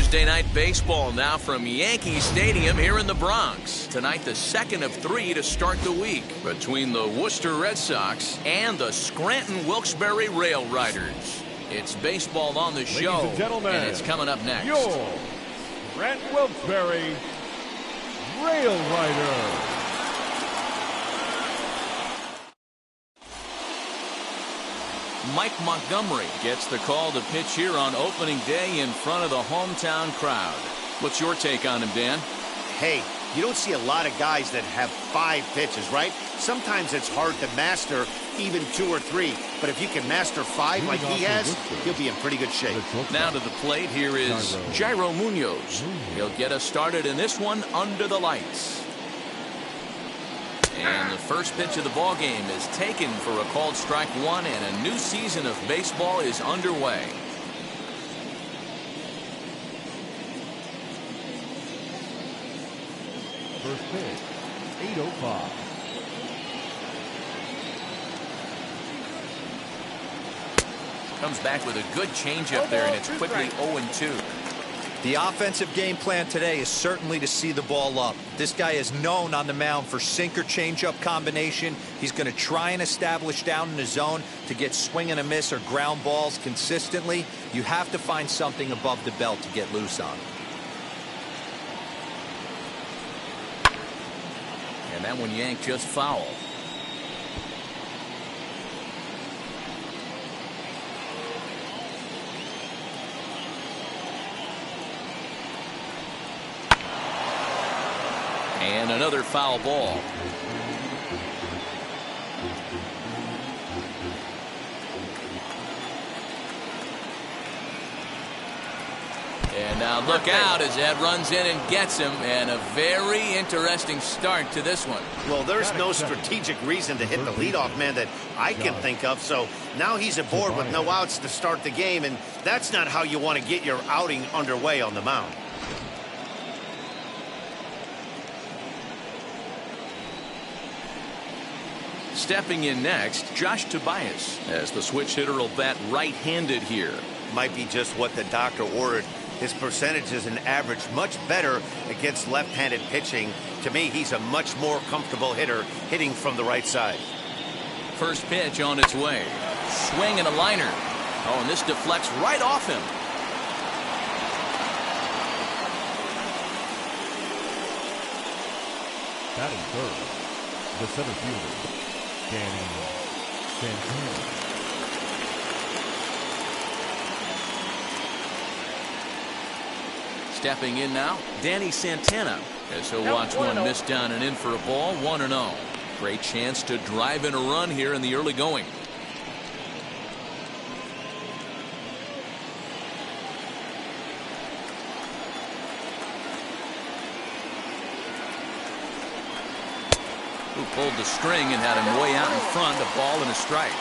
Thursday night baseball now from Yankee Stadium here in the Bronx. Tonight, the second of three to start the week between the Worcester Red Sox and the Scranton Wilkes-Barre Railriders. It's baseball on the show, Ladies and gentlemen, and it's coming up next. Your Scranton Wilkes-Barre Railriders. Mike Montgomery gets the call to pitch here on opening day in front of the hometown crowd. What's your take on him, Dan? Hey, you don't see a lot of guys that have 5 pitches, right? Sometimes it's hard to master even 2 or 3. But if you can master 5 like he has, he'll be in pretty good shape. Now to the plate, here is Jairo Munoz. He'll get us started in this one under the lights. And the first pitch of the ball game is taken for a called strike one, and a new season of baseball is underway. First pitch, 8:05. Comes back with a good changeup there, and it's quickly 0-2. The offensive game plan today is certainly to see the ball up. This guy is known on the mound for sinker changeup combination. He's going to try and establish down in the zone to get swing and a miss or ground balls consistently. You have to find something above the belt to get loose on. And that one yanked just foul. And another foul ball. And now look out as that runs in and gets him, and a very interesting start to this one. Well, there's no strategic reason to hit the leadoff man that I can think of, so now he's aboard with no outs to start the game, and that's not how you want to get your outing underway on the mound. Stepping in next, Josh Tobias, as the switch hitter will bat right-handed here. Might be just what the doctor ordered. His percentages and average much better against left-handed pitching. To me, he's a much more comfortable hitter hitting from the right side. First pitch on its way. Swing and a liner. Oh, and this deflects right off him. Batting third, the center fielder, Danny Santana. Stepping in now, Danny Santana, as he'll watch one miss down and in for a ball, 1-0. Great chance to drive in a run here in the early going. Who pulled the string and had him way out in front, a ball and a strike.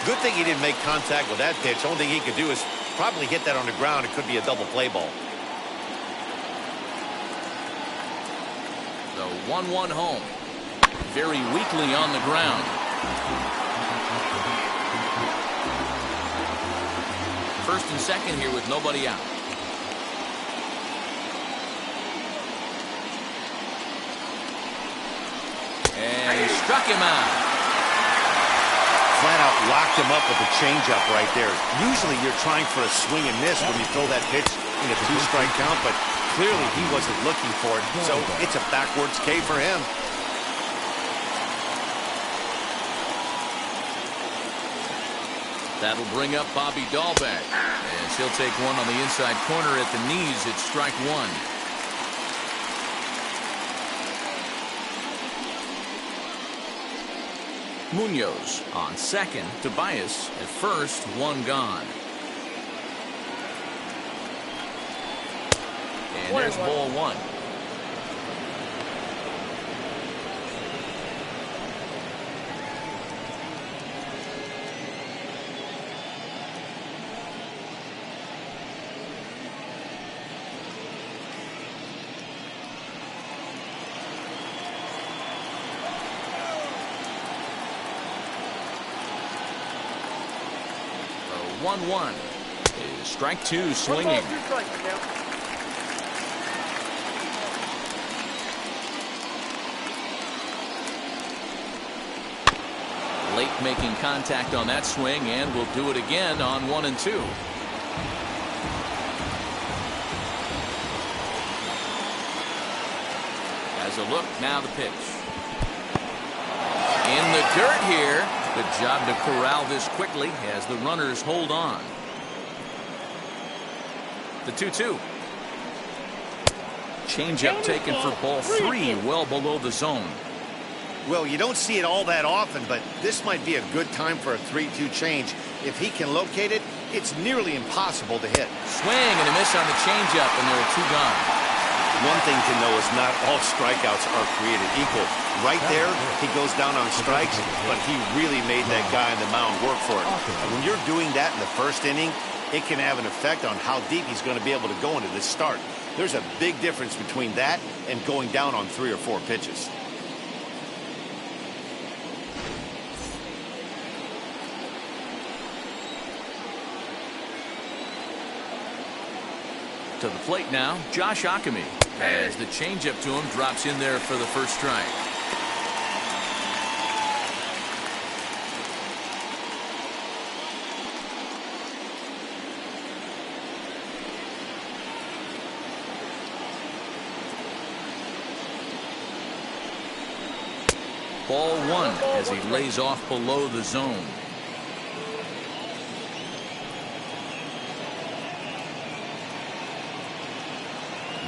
Good thing he didn't make contact with that pitch. Only thing he could do is probably hit that on the ground. It could be a double play ball. The 1-1 home. Very weakly on the ground. First and second here with nobody out. And he struck him out. Flat out locked him up with the changeup right there. Usually you're trying for a swing and miss when you throw that pitch in a 2-strike count, but clearly he wasn't looking for it, so it's a backwards K for him. That'll bring up Bobby Dahlbeck, as he'll take one on the inside corner at the knees. It's strike one. Munoz on second. Tobias at first. One gone. And there's ball one. The 1-1 is strike two swinging. Late making contact on that swing, and will do it again on 1 and 2. As a look, now the pitch. In the dirt here. Good job to corral this quickly as the runners hold on. The 2-2. Changeup taken for ball 3, well below the zone. Well, you don't see it all that often, but this might be a good time for a 3-2 change. If he can locate it, it's nearly impossible to hit. Swing and a miss on the changeup, and there are 2 gone. One thing to know is not all strikeouts are created equal. Right there, he goes down on strikes, but he really made that guy on the mound work for it. And when you're doing that in the first inning, it can have an effect on how deep he's going to be able to go into this start. There's a big difference between that and going down on 3 or 4 pitches. To the plate now, Josh Ockamy. As the changeup to him drops in there for the first strike. Ball 1 as he lays off below the zone.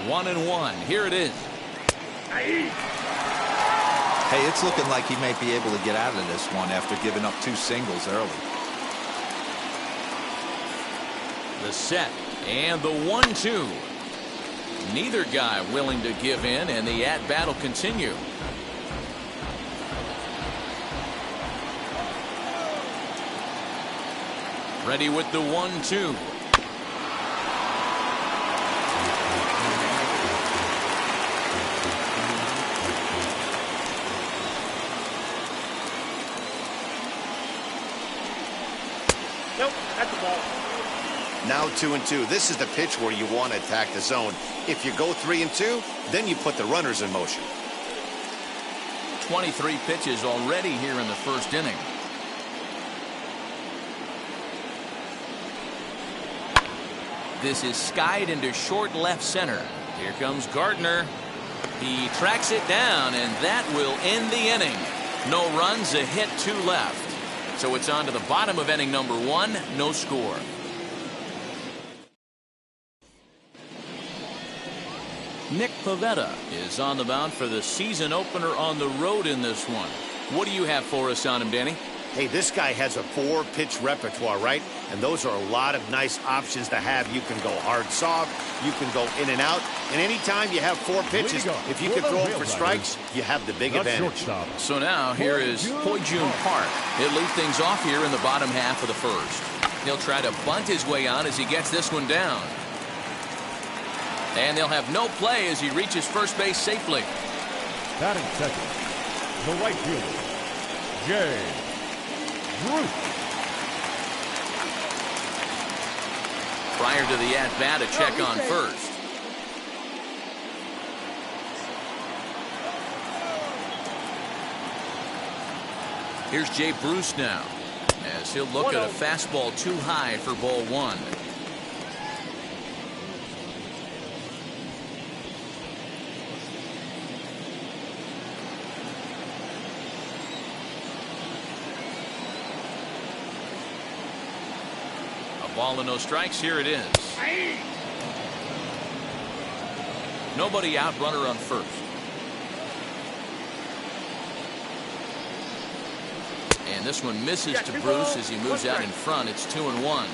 One and 1. Here it is. Hey, it's looking like he may be able to get out of this one after giving up 2 singles early. The set and the 1-2. Neither guy willing to give in, and the at-bat will continue. Ready with the 1-2. Nope, that's the ball. Now 2-2. This is the pitch where you want to attack the zone. If you go 3-2, then you put the runners in motion. 23 pitches already here in the first inning. This is skied into short left center. Here comes Gardner. He tracks it down, and that will end the inning. No runs, a hit, 2 left. So it's on to the bottom of inning number 1, no score. Nick Pivetta is on the mound for the season opener on the road in this one. What do you have for us on him, Danny? Hey, this guy has a 4-pitch repertoire, right? And those are a lot of nice options to have. You can go hard, soft. You can go in and out. And anytime you have 4 pitches, if you can throw them for strikes, you have the big advantage. So now here is Ho-Jun Park. He'll lead things off here in the bottom half of the first. He'll try to bunt his way on as he gets this one down. And they'll have no play as he reaches first base safely. Batting second, the right fielder, Jay Bruce. Prior to the at-bat, a check on first. Here's Jay Bruce now, as he'll look at a fastball too high for ball 1. Ball and no strikes. Here it is. Nobody out, runner on first. And this one misses to Bruce as he moves out in front. It's 2-1.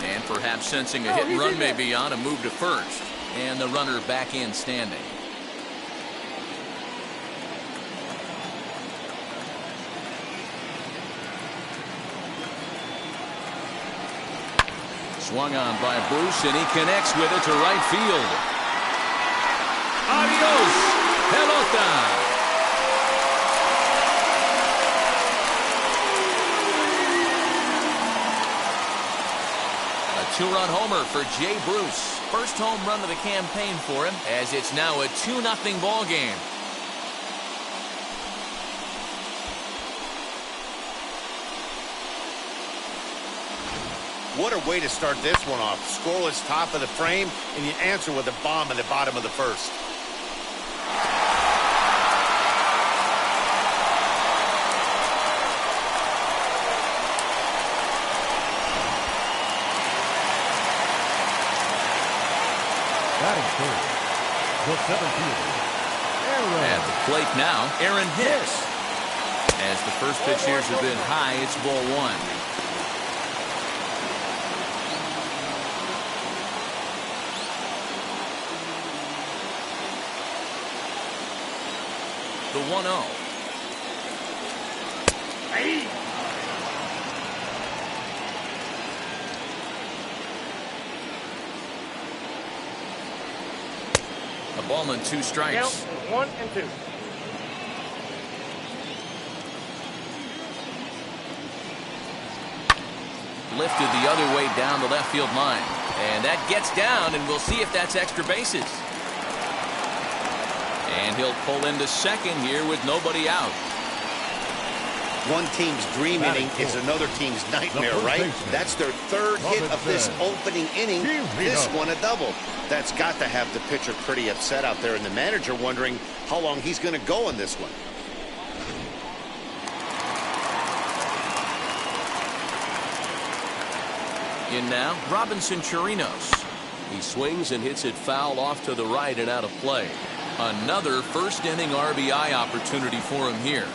And perhaps sensing a hit and run may be on, a move to first. And the runner back in standing. Swung on by Bruce, and he connects with it to right field. Adios, pelota. A two-run homer for Jay Bruce. First home run of the campaign for him, as it's now a 2-0 ball game. What a way to start this one off. Scoreless top of the frame, and you answer with a bomb in the bottom of the first. Batting third, the center fielder, Aaron. At the plate now, Aaron Hicks. As the first pitch here has been high, it's ball one. The 1-0. Hey. A ball and 2 strikes. Count 1 and 2. Lifted the other way down the left field line. And that gets down, and we'll see if that's extra bases. And he'll pull into second here with nobody out. One team's dream inning is another team's nightmare, right? That's their third hit of this opening inning. This one a double. That's got to have the pitcher pretty upset out there, and the manager wondering how long he's going to go in this one. In now, Robinson Chirinos. He swings and hits it foul off to the right and out of play. Another first inning RBI opportunity for him here.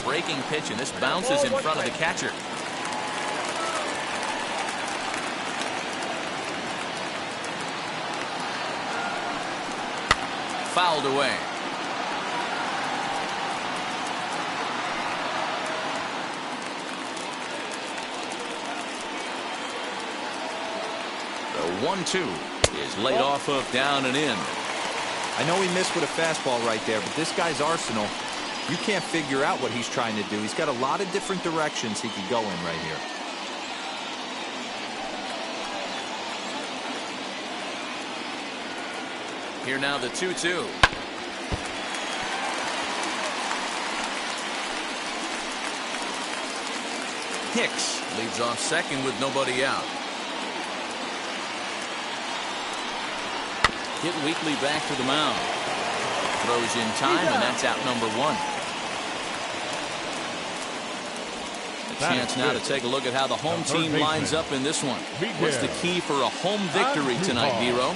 Breaking pitch, and this bounces in front of the catcher. Fouled away. The 1-2 is laid off of down and in. I know he missed with a fastball right there, but this guy's arsenal, you can't figure out what he's trying to do. He's got a lot of different directions he could go in right here. Here now the 2-2. Hicks leads off second with nobody out. Hit weakly back to the mound. Throws in time, and that's out number 1. A chance now to take a look at how the home team lines up in this one. What's the key for a home victory tonight, Vero?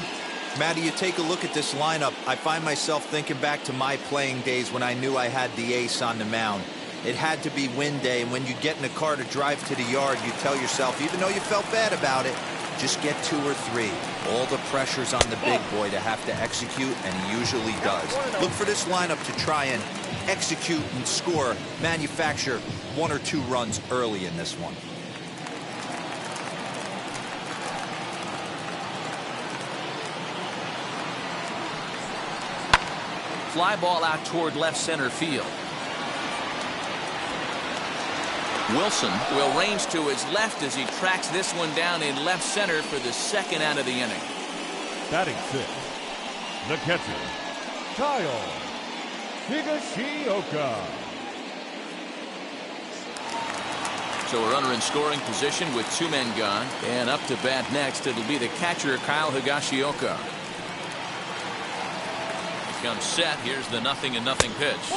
Matty, you take a look at this lineup. I find myself thinking back to my playing days when I knew I had the ace on the mound. It had to be win day, and when you get in a car to drive to the yard, you tell yourself, even though you felt bad about it, just get 2 or 3. All the pressure's on the big boy to have to execute, and he usually does. Look for this lineup to try and execute and score, manufacture 1 or 2 runs early in this one. Fly ball out toward left center field. Wilson will range to his left as he tracks this one down in left center for the second out of the inning. Batting 6th, the catcher, Kyle Higashioka. So a runner in scoring position with 2 men gone. And up to bat next, it'll be the catcher, Kyle Higashioka. He comes set. Here's the 0-0 pitch.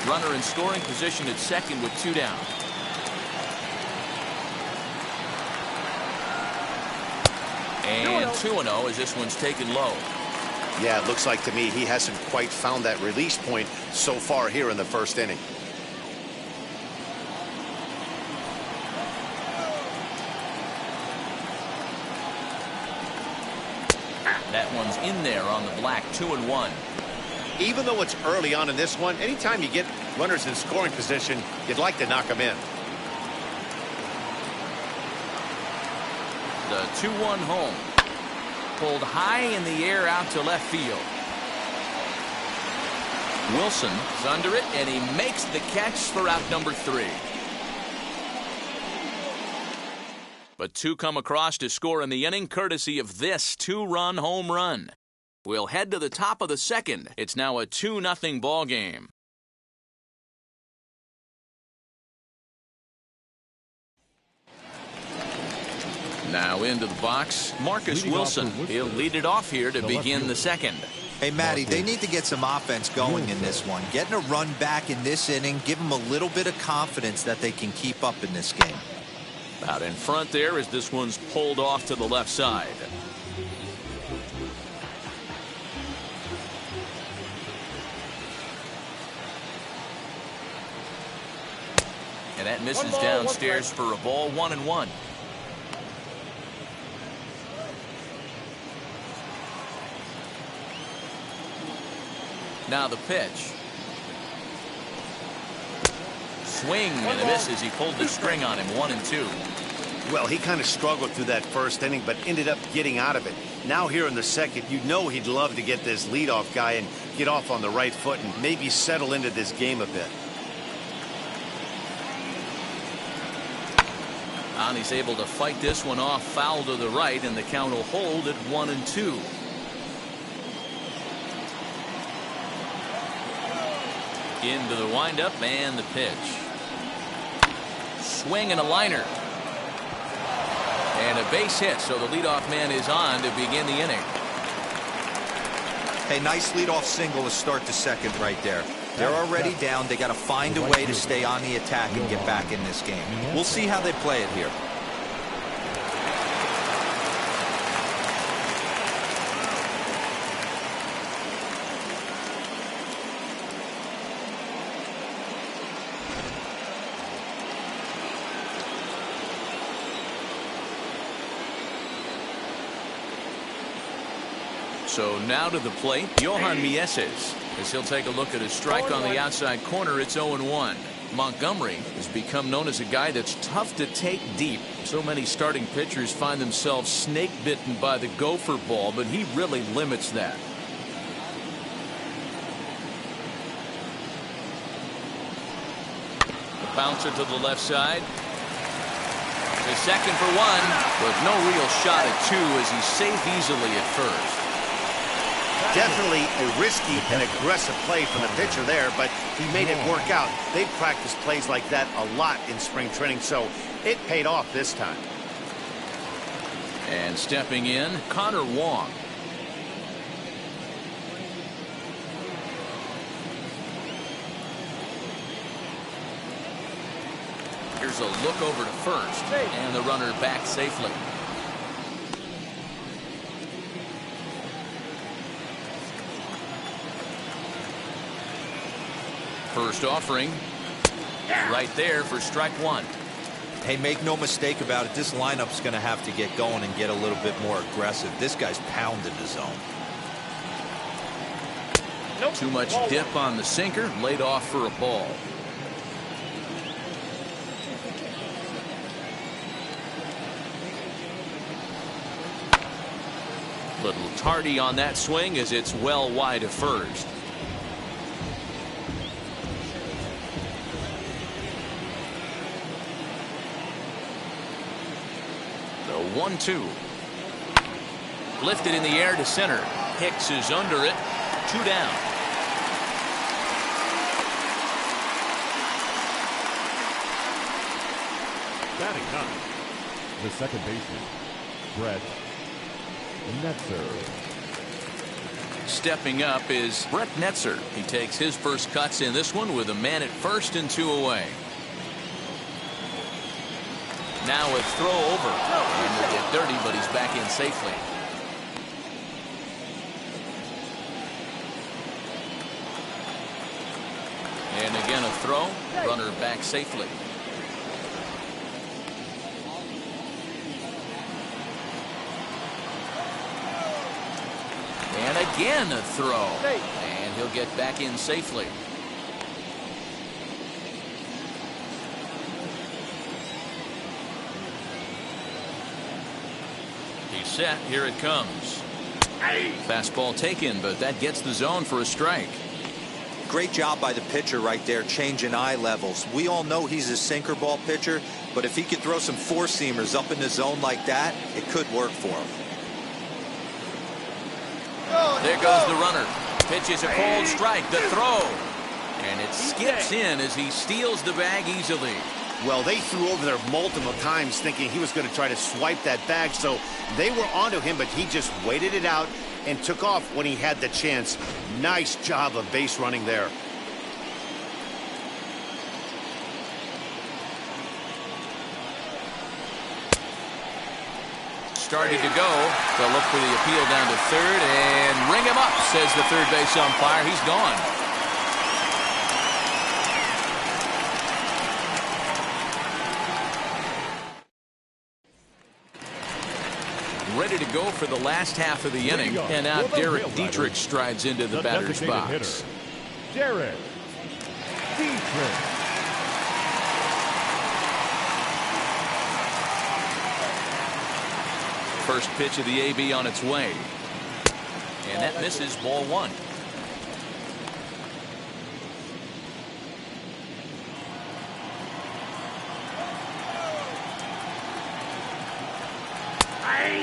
Runner in scoring position at second with 2 down. And 2-0 as this one's taken low. Yeah, it looks like to me he hasn't quite found that release point so far here in the first inning. That one's in there on the black. 2-1. Even though it's early on in this one, anytime you get runners in scoring position, you'd like to knock them in. The 2-1 home. Pulled high in the air out to left field. Wilson is under it, and he makes the catch for out number 3. But 2 come across to score in the inning, courtesy of this 2-run home run. We'll head to the top of the second. It's now a 2-0 ball game. Now into the box, Marcus Wilson. He'll lead it off here to begin the second. Hey, Matty, they need to get some offense going in this one. Getting a run back in this inning, give them a little bit of confidence that they can keep up in this game. Out in front there as this one's pulled off to the left side. And that misses downstairs for a ball, 1-1. Now the pitch. Swing and a miss as he pulled the string on him, 1-2. Well, he kind of struggled through that first inning, but ended up getting out of it. Now here in the second, you know he'd love to get this leadoff guy and get off on the right foot and maybe settle into this game a bit. And he's able to fight this one off, foul to the right, and the count will hold at 1-2. Into the windup and the pitch. Swing and a liner. And a base hit, so the leadoff man is on to begin the inning. Hey, nice leadoff single to start the second right there. They're already down. They got to find a way to stay on the attack and get back in this game. We'll see how they play it here. So now to the plate, Johan Mieses, as he'll take a look at a strike on the outside corner. It's 0-1. Montgomery has become known as a guy that's tough to take deep. So many starting pitchers find themselves snake bitten by the gopher ball, but he really limits that. The bouncer to the left side. To second for 1, with no real shot at 2 as he's safe easily at first. Definitely a risky and aggressive play from the pitcher there, but he made it work out. They've practiced plays like that a lot in spring training, so it paid off this time. And stepping in, Connor Wong. Here's a look over to first, and the runner back safely. First offering right there for strike 1. Hey, make no mistake about it. This lineup's going to have to get going and get a little bit more aggressive. This guy's pounding the zone. Too much dip on the sinker, laid off for a ball. Little tardy on that swing as it's well wide of first. The 1-2. Lifted in the air to center. Hicks is under it. 2 down. Batting ninth, the second baseman, Brett Netzer. Stepping up is Brett Netzer. He takes his first cuts in this one with a man at first and 2 away. Now a throw over. And he'll get dirty, but he's back in safely. And again a throw. Runner back safely. And again a throw. And he'll get back in safely. He's set. Here it comes. Fastball taken, but that gets the zone for a strike. Great job by the pitcher right there, changing eye levels. We all know he's a sinker ball pitcher, but if he could throw some four-seamers up in the zone like that, it could work for him. There goes the runner. Pitches a cold strike. The throw. And it skips in as he steals the bag easily. Well, they threw over there multiple times thinking he was going to try to swipe that bag, so they were onto him, but he just waited it out and took off when he had the chance. Nice job of base running there. Started to go. They'll look for the appeal down to third and ring him up, says the third base umpire. He's gone. Ready to go for the last half of the inning. And now Derek Dietrich strides into the batter's box. Derek Dietrich. First pitch of the AB on its way. And that misses, ball one.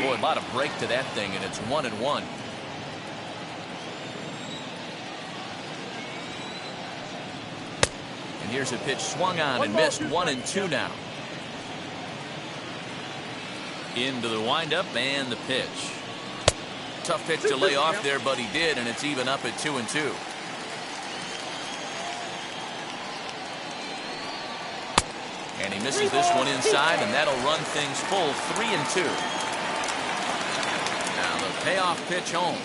Boy, a lot of break to that thing, and it's 1-1. And here's a pitch swung on and missed. 1-2 now. Into the windup and the pitch. Tough pitch to lay off there, but he did, and it's even up at 2-2. And he misses this one inside, and that'll run things full 3-2. Now the payoff pitch home.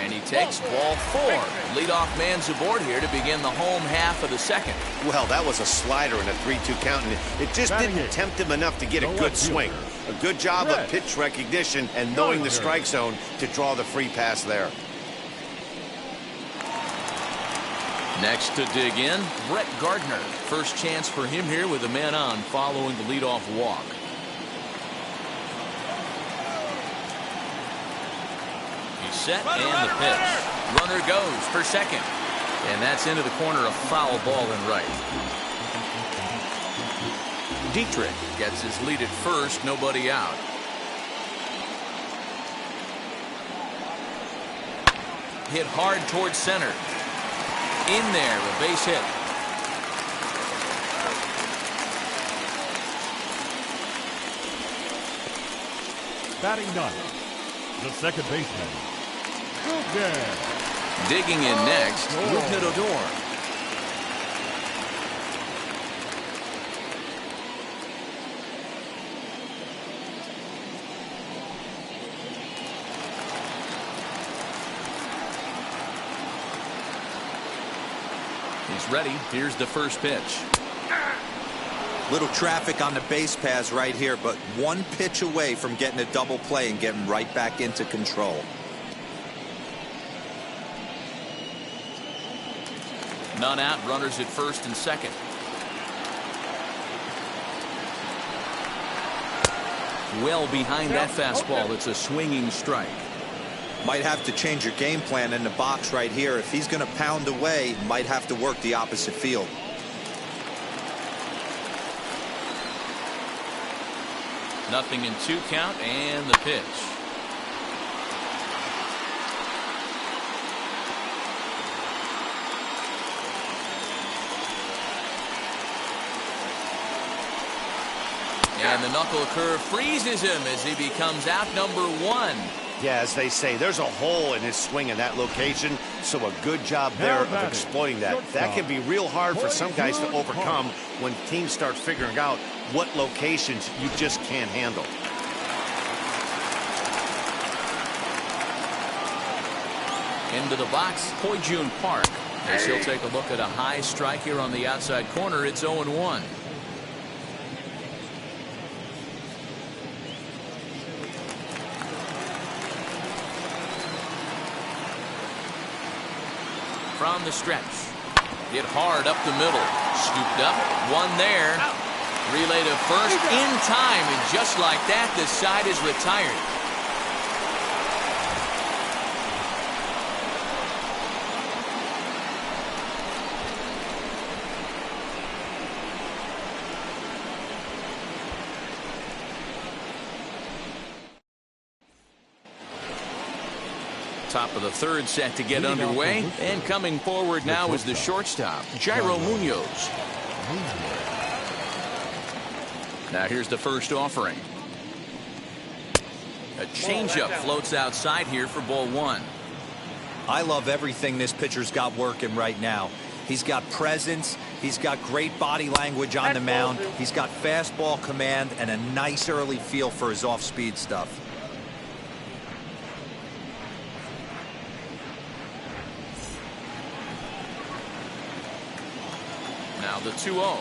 And he takes ball four. Leadoff man's aboard here to begin the home half of the second. Well, that was a slider in a 3-2 count, and it just didn't tempt him enough to get a good swing. A good job of pitch recognition and knowing the strike zone to draw the free pass there. Next to dig in, Brett Gardner. First chance for him here with a man on following the leadoff walk. He's set and the pitch. Runner goes for second. And that's into the corner, a foul ball and right. Dietrich gets his lead at first, nobody out. Hit hard towards center. In there, a base hit. Batting ninth, the second baseman, Guggen. Digging in next, Rougned Odor. He's ready. Here's the first pitch. Little traffic on the base paths right here, but one pitch away from getting a double play and getting right back into control. None out, runners at first and second. Well behind that fastball. It's a swinging strike. Might have to change your game plan in the box right here. If he's going to pound away, might have to work the opposite field. Nothing in 2 count and the pitch. And the knuckle curve freezes him as he becomes out number 1. Yeah, as they say, there's a hole in his swing in that location, so a good job there of exploiting that. That can be real hard for some guys to overcome when teams start figuring out what locations you just can't handle. Into the box, Poijun Park. As he'll take a look at a high strike here on the outside corner. It's 0-1. From the stretch. Hit hard up the middle. Scooped up. One there. Relay to first in time. And just like that, the side is retired. Top of the third set to get underway. And coming forward now is the shortstop, Jairo Munoz. Now here's the first offering. A changeup floats outside here for ball one. I love everything this pitcher's got working right now. He's got presence. He's got great body language on the mound. He's got fastball command and a nice early feel for his off-speed stuff. Now the 2-0.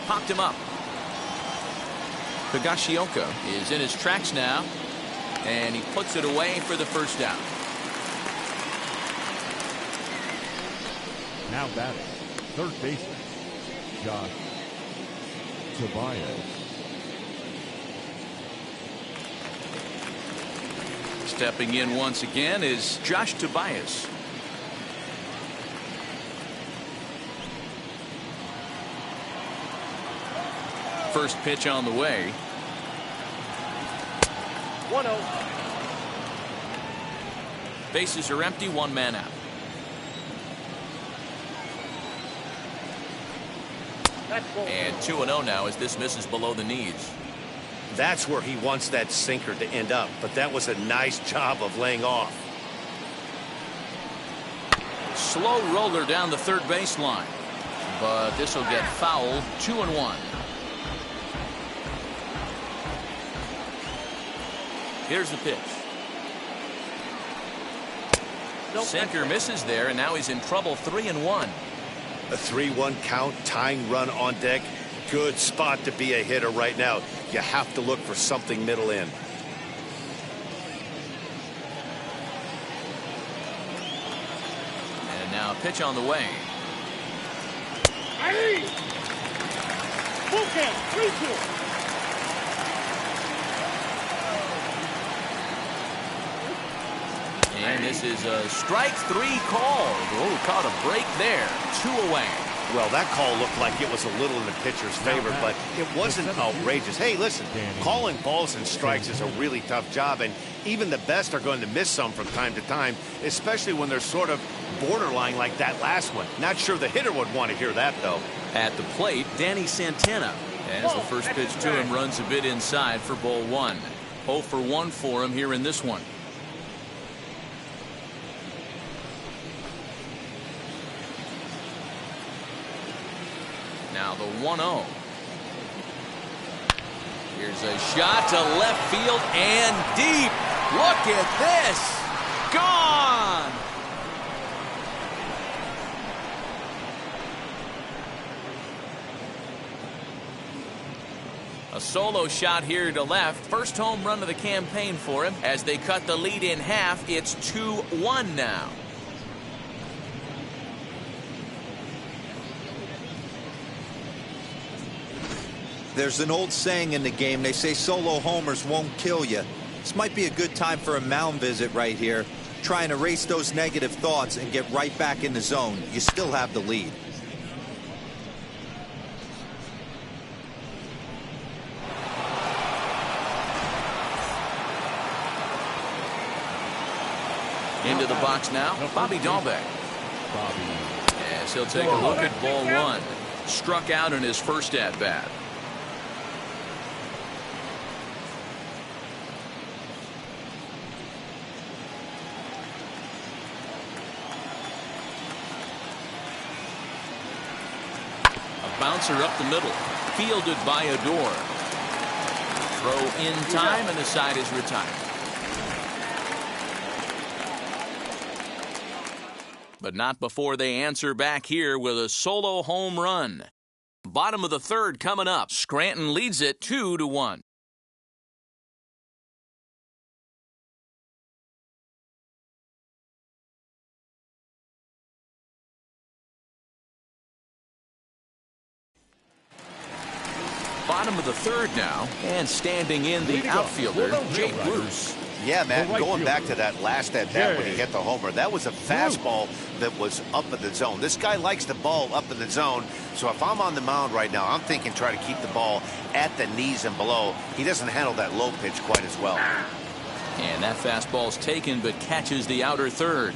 Popped him up. Higashioka is in his tracks now, and he puts it away for the first out. Now batting, third baseman, Josh Tobias. Stepping in once again is Josh Tobias. First pitch on the way. 1-0. Bases are empty, one man out. And 2-0 now as this misses below the knees. That's where he wants that sinker to end up, but that was a nice job of laying off. Slow roller down the third baseline, but this will get fouled. 2-1. Here's the pitch. Sinker misses there, and now he's in trouble. 3-1. A 3-1 count, tying run on deck. Good spot to be a hitter right now. You have to look for something middle in. And now a pitch on the way. Bullpen, 3-2. And this is a strike three call. Oh, caught a break there. 2 away. Well, that call looked like it was a little in the pitcher's favor, but it wasn't outrageous. Hey, listen, calling balls and strikes is a really tough job, and even the best are going to miss some from time to time, especially when they're sort of borderline like that last one. Not sure the hitter would want to hear that, though. At the plate, Danny Santana. As the first pitch to him runs a bit inside for ball one. 0 for 1 for him here in this one. Now the 1-0. Here's a shot to left field and deep. Look at this. Gone. A solo shot here to left. First home run of the campaign for him. As they cut the lead in half, it's 2-1 now. There's an old saying in the game. They say solo homers won't kill you. This might be a good time for a mound visit right here. Try and erase those negative thoughts and get right back in the zone. You still have the lead. Into the box now, Bobby Dahlbeck. As he'll take a look at ball one. Struck out in his first at-bat. Bouncer up the middle, fielded by Adore. Throw in time, and the side is retired. But not before they answer back here with a solo home run. Bottom of the third coming up. Scranton leads it 2-1. Bottom of the third now, and standing in the outfielder, Jake Bruce. Yeah, man, going back to that last at-bat when he hit the homer, that was a fastball that was up in the zone. This guy likes the ball up in the zone, so if I'm on the mound right now, I'm thinking try to keep the ball at the knees and below. He doesn't handle that low pitch quite as well. And that fastball's taken but catches the outer third.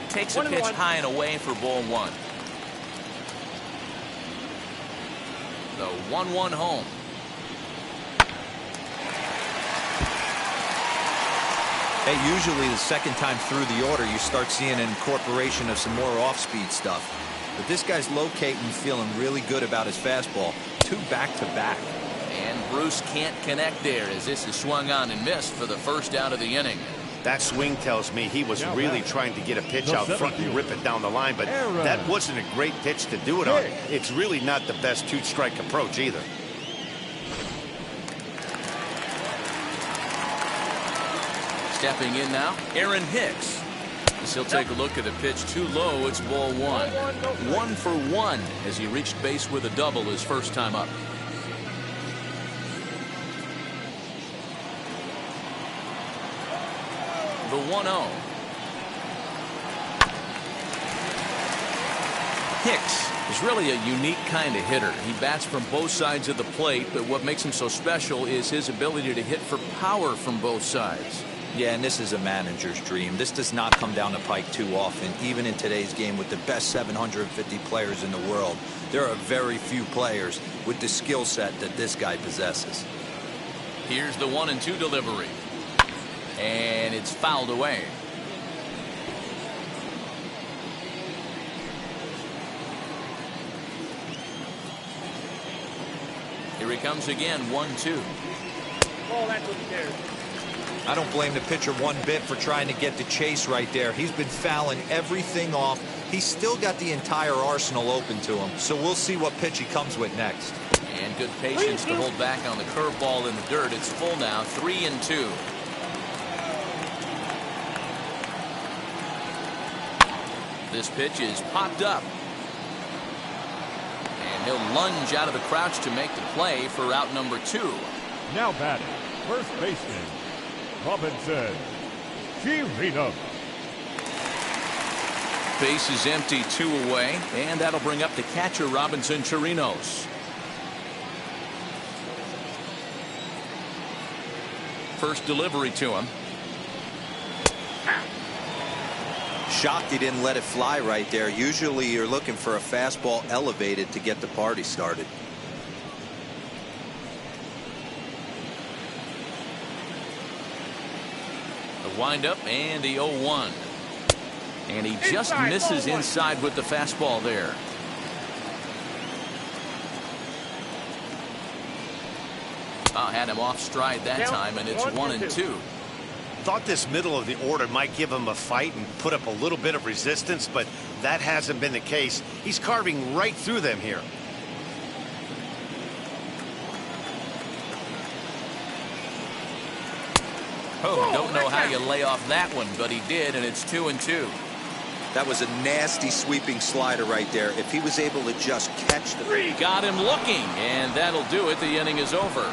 Takes a pitch high and away for ball one. The 1-1 home. Hey, usually the second time through the order you start seeing an incorporation of some more off-speed stuff. But this guy's locating, feeling really good about his fastball. 2 back-to-back. And Bruce can't connect there as this is swung on and missed for the first out of the inning. That swing tells me he was really trying to get a pitch out front and rip it down the line, but that wasn't a great pitch to do it on. It's really not the best 2-strike approach either. Stepping in now, Aaron Hicks. As he'll take a look at the pitch too low, it's ball one. 1 for 1 as he reached base with a double his first time up. The 1-0. Hicks is really a unique kind of hitter. He bats from both sides of the plate, but what makes him so special is his ability to hit for power from both sides. Yeah, and this is a manager's dream. This does not come down the pike too often, even in today's game with the best 750 players in the world. There are very few players with the skill set that this guy possesses. Here's the 1-2 delivery. And it's fouled away. Here he comes again, 1-2. Oh, that's what he cares. I don't blame the pitcher one bit for trying to get the chase right there. He's been fouling everything off. He's still got the entire arsenal open to him. So we'll see what pitch he comes with next. And good patience to hold back on the curveball in the dirt. It's full now, 3-2. This pitch is popped up. And he'll lunge out of the crouch to make the play for out number 2. Now batting, first baseman, Robinson Chirino. Base is empty, 2 away, and that'll bring up the catcher, Robinson Chirinos. First delivery to him. Shocked he didn't let it fly right there. Usually you're looking for a fastball elevated to get the party started. The windup and the 0-1. And he just misses inside with the fastball there. Had him off stride that time, and it's 1-2. Thought this middle of the order might give him a fight and put up a little bit of resistance, but that hasn't been the case. He's carving right through them here. Oh, don't know how you lay off that one, but he did, and it's 2-2. That was a nasty sweeping slider right there. If he was able to just catch the... Got him looking, and that'll do it. The inning is over.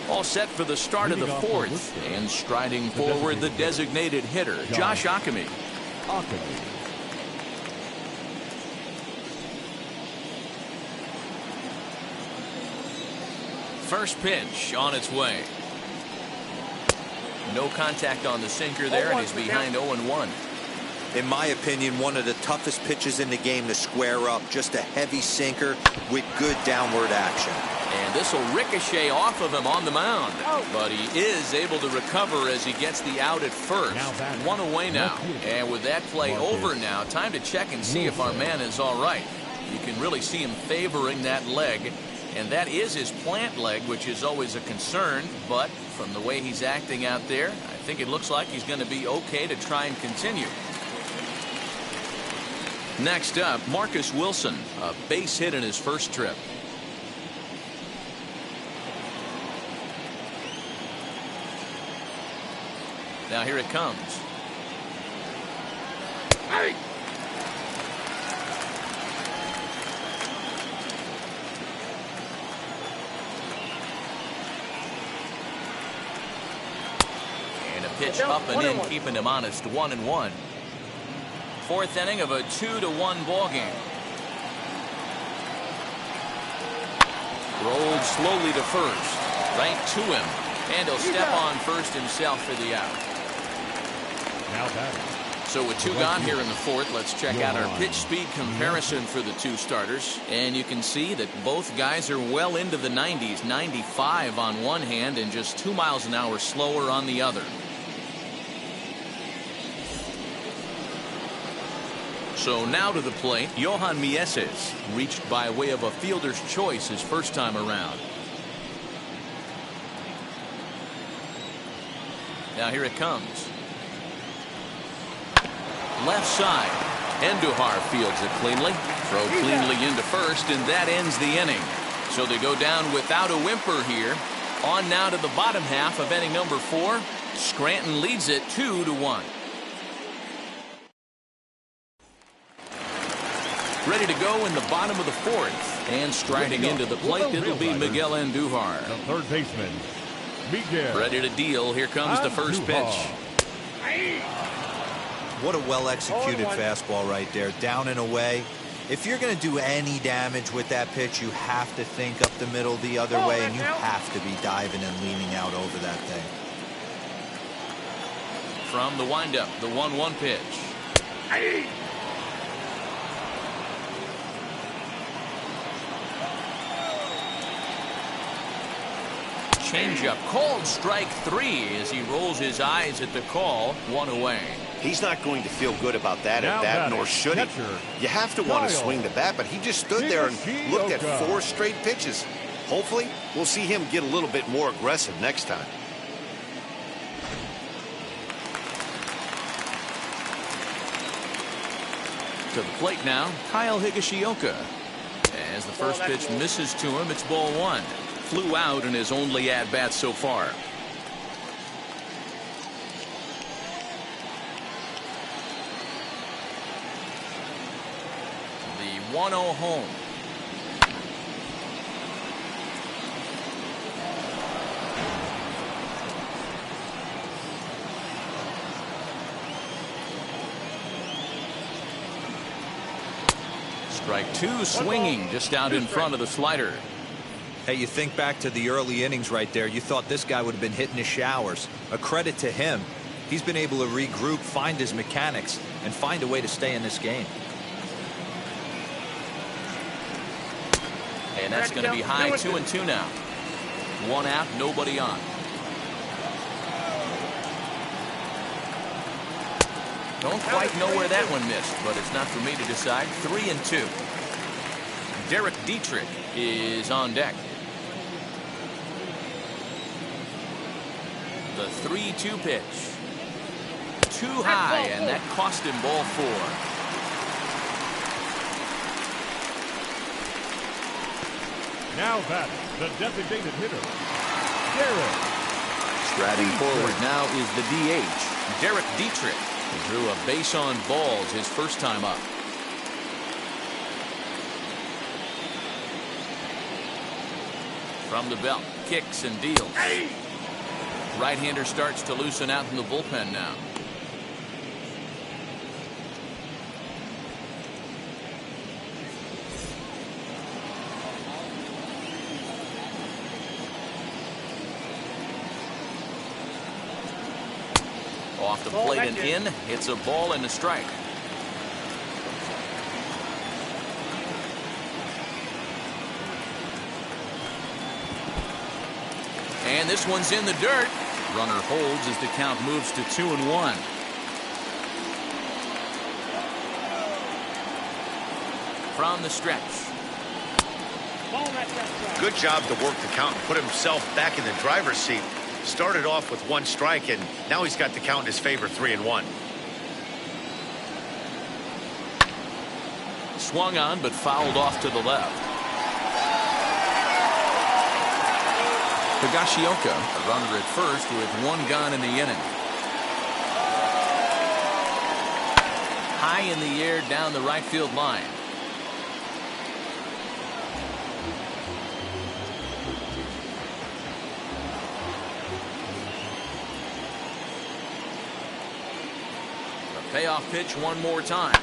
All set for the start of the 4th, and striding forward the designated hitter, Josh Ockamy. First pitch on its way. No contact on the sinker there, and he's behind 0-1. In my opinion, one of the toughest pitches in the game to square up. Just a heavy sinker with good downward action. And this will ricochet off of him on the mound. But he is able to recover as he gets the out at first. 1 away now. And with that play over now, time to check and see if our man is all right. You can really see him favoring that leg. And that is his plant leg, which is always a concern. But from the way he's acting out there, I think it looks like he's going to be okay to try and continue. Next up, Marcus Wilson, a base hit in his first trip. Now here it comes. Hey! a pitch up and in, keeping him honest. 1-1. Fourth inning of a 2-1 ball game. Rolled slowly to first. Right to him. And he'll step on first himself for the out. Now batting. So with two gone here in the fourth, let's check out our pitch speed comparison for the two starters. And you can see that both guys are well into the 90s. 95 on one hand and just 2 miles an hour slower on the other. So now to the plate, Johan Mieses, reached by way of a fielder's choice his first time around. Now here it comes. Left side. Endujar fields it cleanly. Throw cleanly into first, and that ends the inning. So they go down without a whimper here. On now to the bottom half of inning number 4. Scranton leads it 2-1. Ready to go in the bottom of the fourth. And striding into the plate, it'll be Miguel Endujar. The third baseman, Miguel. Ready to deal. Here comes the first pitch. What a well-executed fastball right there, down and away. If you're going to do any damage with that pitch, you have to think up the middle the other way, and you have to be diving and leaning out over that thing. From the windup, the 1-1 pitch. Changeup called strike 3 as he rolls his eyes at the call. 1 away. He's not going to feel good about that at bat, nor should he. You have to want to swing the bat, but he just stood there and looked at 4 straight pitches. Hopefully, we'll see him get a little bit more aggressive next time. To the plate now, Kyle Higashioka. As the first pitch misses to him, it's ball 1. Flew out in his only at-bat so far. The 1-0 home. Strike 2 swinging just out in front of the slider. Hey, you think back to the early innings right there. You thought this guy would have been hitting his showers. A credit to him. He's been able to regroup, find his mechanics, and find a way to stay in this game. And that's going to be high. 2-2 now. 1 out, nobody on. Don't quite know where that one missed, but it's not for me to decide. 3-2. Derek Dietrich is on deck. The 3-2 pitch. Too high, and that cost him ball 4. Now batting, the designated hitter, Derek. Striding forward now is the DH, Derek Dietrich. He drew a base on balls his first time up. From the belt, kicks and deals. Right-hander starts to loosen out in the bullpen now. Off the plate and in. It's a ball and a strike. And this one's in the dirt. Runner holds as the count moves to 2-1. From the stretch. Good job to work the count and put himself back in the driver's seat. Started off with 1 strike, and now he's got the count in his favor, 3-1. Swung on, but fouled off to the left. Higashioka, a runner at first with 1 gone in the inning. High in the air down the right field line. Payoff pitch one more time.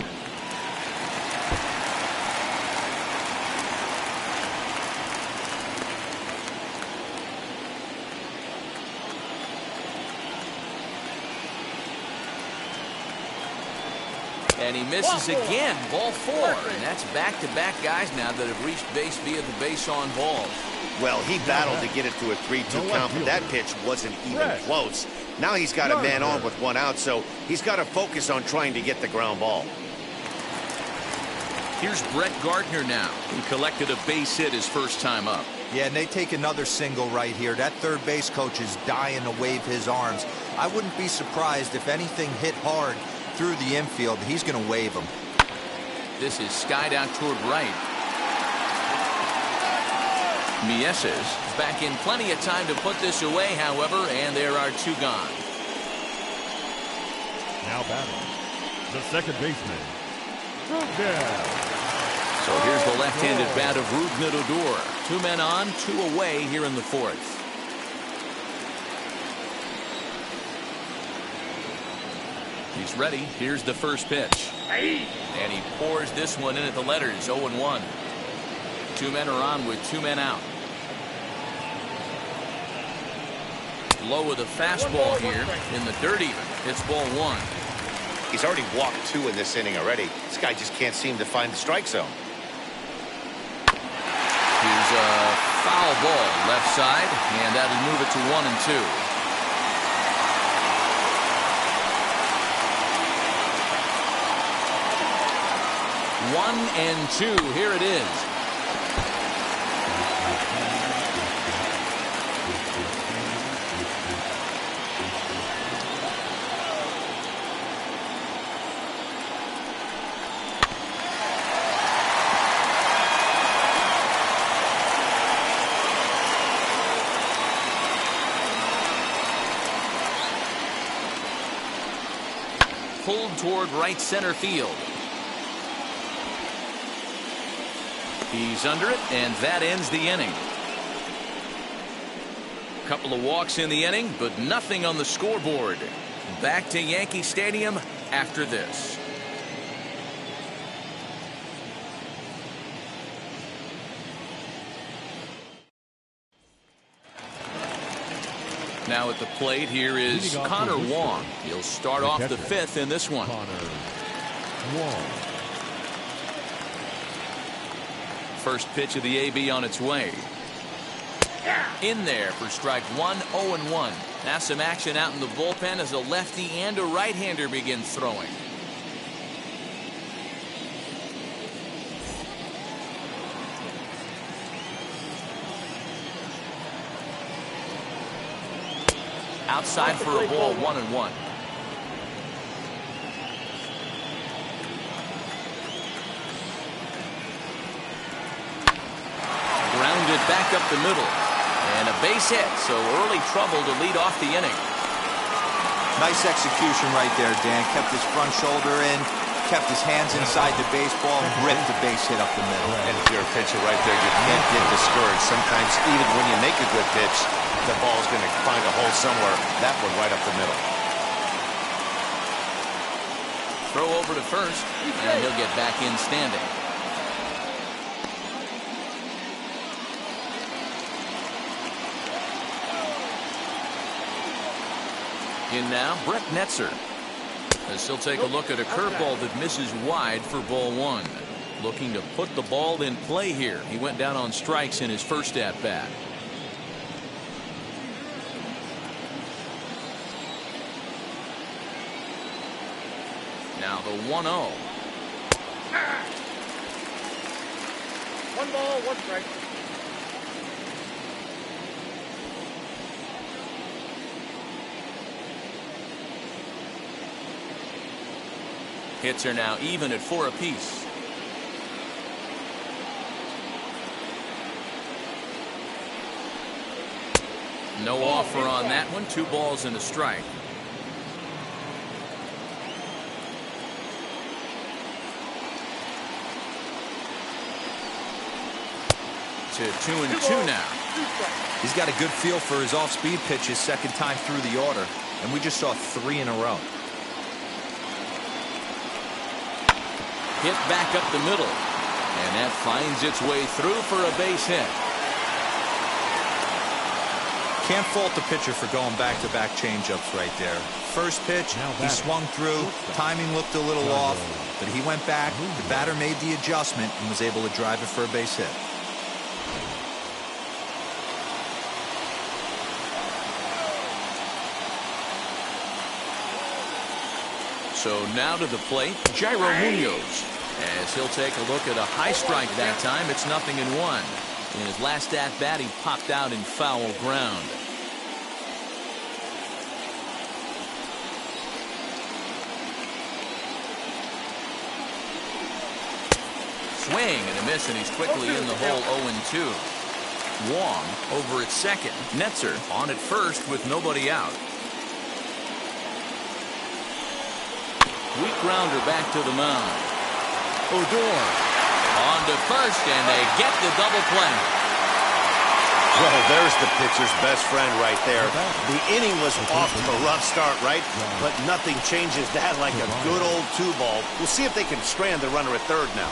And he misses again. Ball 4. And that's back-to-back guys now that have reached base via the base on balls. Well, he battled to get it to a 3-2 count, but that pitch wasn't even close. Now he's got a man on with 1 out, so he's got to focus on trying to get the ground ball. Here's Brett Gardner now, who collected a base hit his first time up. Yeah, and they take another single right here. That third base coach is dying to wave his arms. I wouldn't be surprised if anything hit hard through the infield. He's going to wave him. This is skied out toward right. Mieses is back in plenty of time to put this away, however, and there are 2 gone. Now batting, the second baseman, Rudner. So here's the left-handed bat of Rudner Odor. 2 men on, 2 away here in the 4th. He's ready. Here's the first pitch. And he pours this one in at the letters. 0-1. 2 men are on with 2 men out. Low with a fastball here in the dirt even. It's ball 1. He's already walked 2 in this inning already. This guy just can't seem to find the strike zone. Here's a foul ball left side, and that'll move it to 1-2. 1-2. Here it is. Pulled toward right center field. He's under it, and that ends the inning. Couple of walks in the inning, but nothing on the scoreboard. Back to Yankee Stadium after this. Now at the plate, here is Connor Wong. He'll start off the 5th in this one. Connor Wong. First pitch of the AB on its way. In there for strike 1, 0-1. Now some action out in the bullpen as a lefty and a right-hander begins throwing. Outside for a ball, 1-1. Grounded back up the middle. And a base hit, so early trouble to lead off the inning. Nice execution right there, Dan. Kept his front shoulder in, kept his hands inside the baseball, ripped the base hit up the middle. And if you're a pitcher right there, you can't get discouraged. Sometimes even when you make a good pitch, the ball's going to find a hole somewhere. That one right up the middle. Throw over to first, and he'll get back in standing. In now, Brett Netzer. As he'll take a look at a curveball that misses wide for ball 1. Looking to put the ball in play here. He went down on strikes in his first at-bat. Now the 1-0. 1 ball, 1 strike. Hits are now even at 4 apiece. No offer on that one. 2 balls and a strike. To 2-2 now. He's got a good feel for his off-speed pitches second time through the order, and we just saw 3 in a row. hit back up the middle. And that finds its way through for a base hit. Can't fault the pitcher for going back-to-back changeups right there. First pitch, he swung through. Timing looked a little off, but he went back. The batter made the adjustment and was able to drive it for a base hit. So now to the plate, Jairo Munoz. As he'll take a look at a high strike that time, it's 0-1. In his last at-bat, he popped out in foul ground. Swing and a miss, and he's quickly in the hole 0-2. Wong over at second. Netzer on at first with nobody out. Weak grounder back to the mound. Odor on to first, and they get the double play. Well, there's the pitcher's best friend right there. The inning was off to a rough start, right? But nothing changes that like a good old 2-ball. We'll see if they can strand the runner at third now.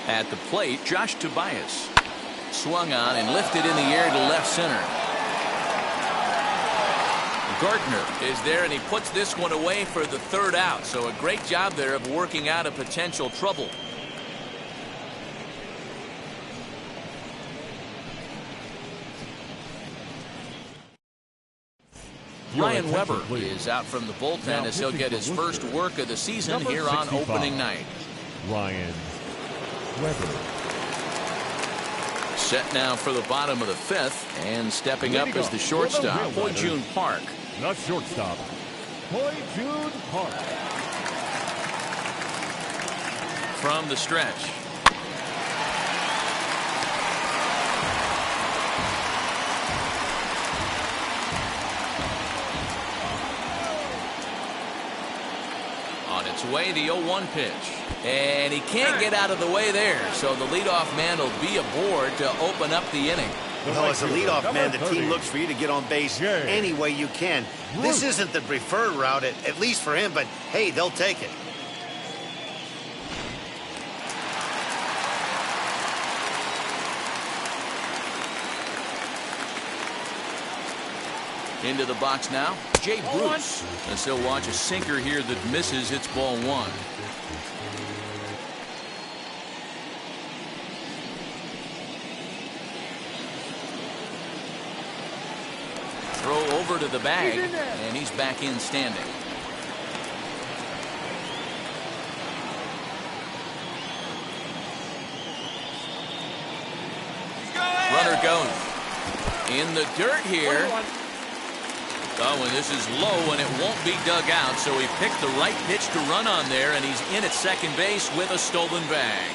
At the plate, Josh Tobias. Swung on and lifted in the air to left center. Gardner is there, and he puts this one away for the third out. So a great job there of working out a potential trouble. Ryan Weber is out from the bullpen as he'll get his first work of the season here on opening night. Ryan Weber. Set now for the bottom of the fifth, and stepping up as the shortstop, Ho-Jun Park. The shortstop, Ho-Jun Park. From the stretch. On its way, the 0-1 pitch. And he can't get out of the way there, so the leadoff man will be aboard to open up the inning. Well, as a leadoff man, the team looks for you to get on base any way you can. This isn't the preferred route, at least for him, but hey, they'll take it. Into the box now, Jay Bruce. As he'll watch a sinker here that misses. It's ball one. Throw over to the bag, and he's back in standing. Runner goes in the dirt here. Oh, and this is low, and it won't be dug out, so he picked the right pitch to run on there, and he's in at second base with a stolen bag.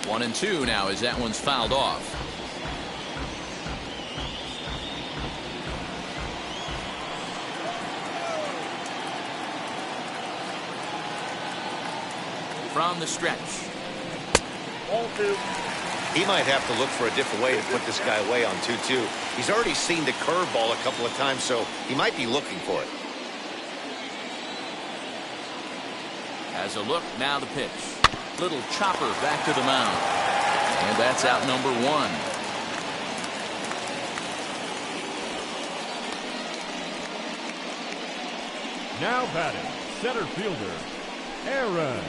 1-2 now as that one's fouled off. From the stretch. 0-2. He might have to look for a different way to put this guy away on 2-2. He's already seen the curveball a couple of times, so he might be looking for it. Has a look, now the pitch. Little chopper back to the mound. And that's out number one. Now batting, center fielder, Aaron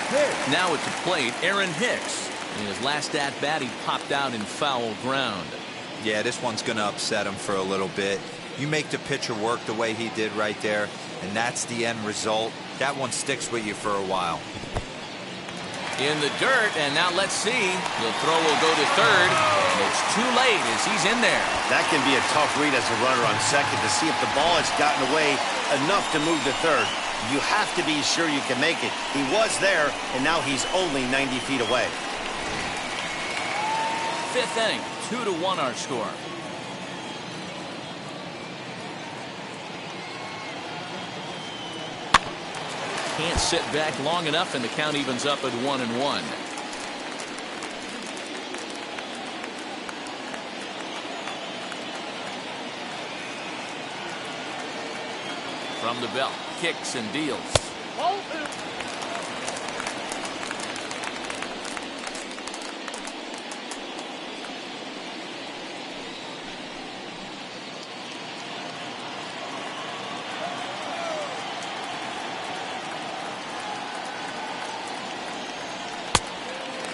Hicks. Now at the plate, Aaron Hicks. In his last at-bat, he popped out in foul ground. Yeah, this one's going to upset him for a little bit. You make the pitcher work the way he did right there, and that's the end result. That one sticks with you for a while. In the dirt, and now let's see. The throw will go to third, and it's too late as he's in there. That can be a tough read as a runner on second to see if the ball has gotten away enough to move to third. You have to be sure you can make it. He was there, and now he's only 90 feet away. Fifth inning, 2-1 our score. can't sit back long enough, and the count evens up at 1-1. From the belt, kicks and deals. Ball 2.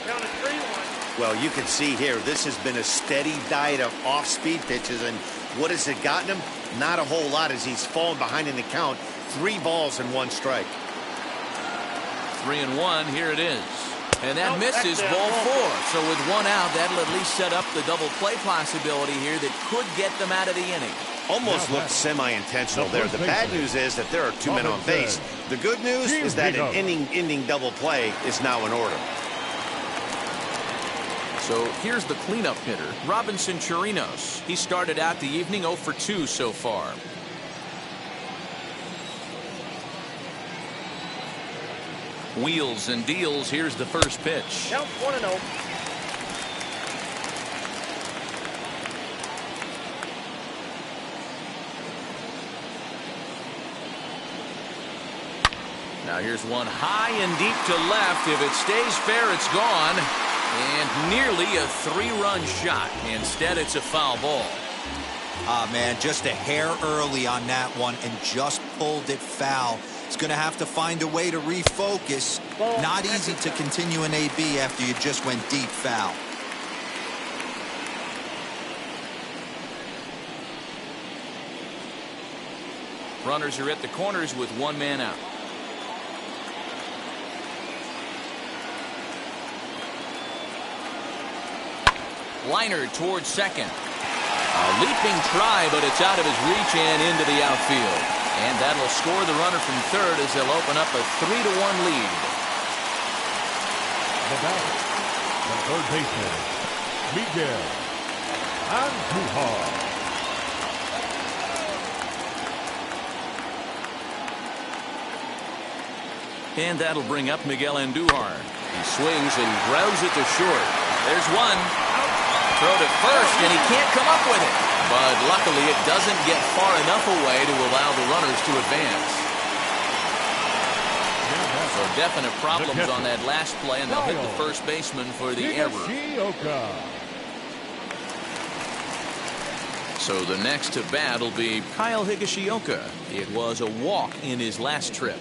Down to 3-1. Well, you can see here, this has been a steady diet of off-speed pitches, and what has it gotten him? Not a whole lot as he's fallen behind in the count. 3 balls and 1 strike. 3-1, here it is. And that misses ball 4. So with 1 out, that'll at least set up the double play possibility here that could get them out of the inning. Almost looked semi-intentional there. The bad news is that there are 2 men on base. The good news is that an inning-ending double play is now in order. So here's the cleanup hitter, Robinson Chirinos. He started out the evening 0 for 2 so far. Wheels and deals. Here's the first pitch. Count 1-0. Now here's one high and deep to left. If it stays fair, it's gone. And nearly a 3-run shot. Instead, it's a foul ball. Ah, man, just a hair early on that one and just pulled it foul. It's going to have to find a way to refocus. Not easy to continue an AB after you just went deep foul. Runners are at the corners with 1 man out. Liner towards second. A leaping try, but it's out of his reach and into the outfield. And that'll score the runner from third as they'll open up a 3-1 lead. The batter, the third baseman, Miguel Andujar. And that'll bring up Miguel Andujar. He swings and grounds it to short. There's one. Throw to first, and he can't come up with it. But luckily, it doesn't get far enough away to allow the runners to advance. So definite problems on that last play, and they'll hit the first baseman for the error. So the next to bat will be Kyle Higashioka. It was a walk in his last trip.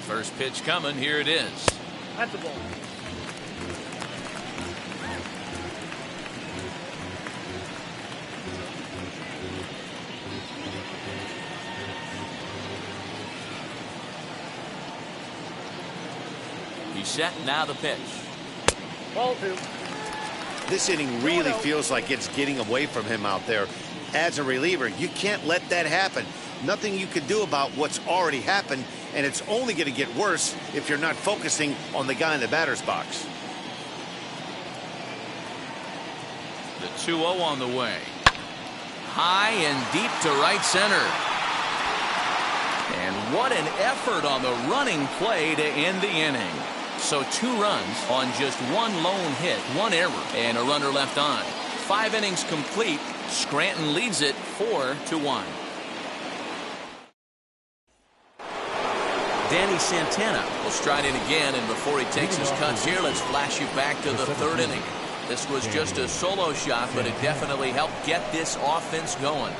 First pitch coming. Here it is. That's a ball. He's set. Now the pitch. Ball 2. This inning really feels like it's getting away from him out there. As a reliever, you can't let that happen. Nothing you can do about what's already happened, and it's only going to get worse if you're not focusing on the guy in the batter's box. The 2-0 on the way. High and deep to right center. And what an effort on the running play to end the inning. So 2 runs on just 1 lone hit, 1 error, and a runner left on. 5 innings complete. Scranton leads it 4-1. Danny Santana will stride in again, and before he takes his cuts here, let's flash you back to the 3rd inning. This was just a solo shot, but it definitely helped get this offense going.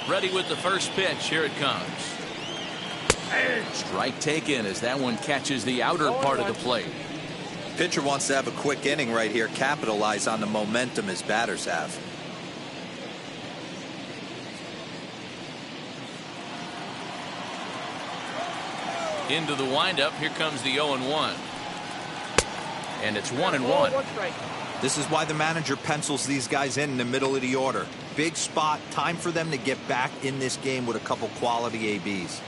Ready with the first pitch. Here it comes. Strike taken as that one catches the outer part of the plate. Pitcher wants to have a quick inning right here, capitalize on the momentum his batters have. Into the windup. Here comes the 0-1. And it's 1-1. This is why the manager pencils these guys in the middle of the order. Big spot. Time for them to get back in this game with a couple quality ABs.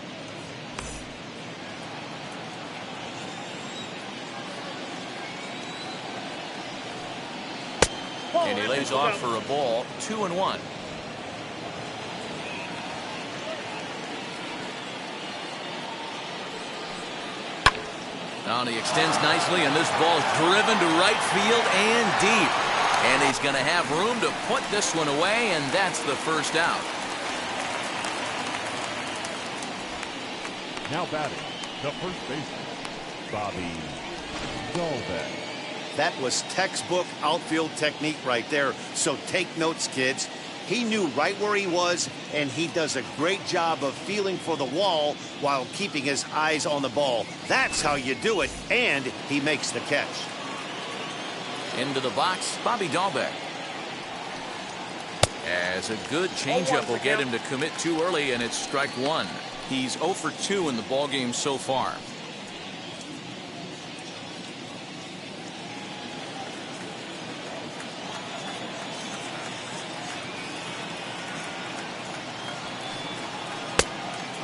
And he lays off for a ball, 2-1. Now he extends nicely, and this ball is driven to right field and deep. And he's going to have room to put this one away, and that's the first out. Now batting, the first baseman, Bobby Dalbec. That was textbook outfield technique right there. So take notes, kids. He knew right where he was, and he does a great job of feeling for the wall while keeping his eyes on the ball. That's how you do it, and he makes the catch. Into the box, Bobby Dalbec. As a good changeup will get him to commit too early, and it's strike one. He's 0 for 2 in the ballgame so far.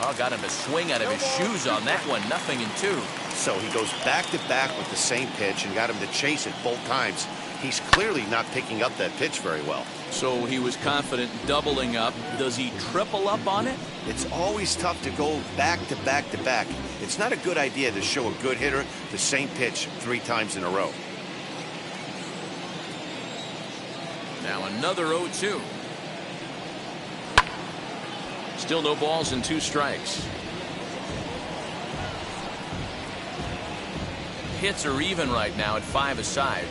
Oh, got him to swing out of his shoes on that one. 0-2. So he goes back to back with the same pitch and got him to chase it both times. He's clearly not picking up that pitch very well. So he was confident doubling up. Does he triple up on it? It's always tough to go back to back to back. It's not a good idea to show a good hitter the same pitch 3 times in a row. Now another 0-2. Still no balls and 2 strikes. Hits are even right now at 5 aside.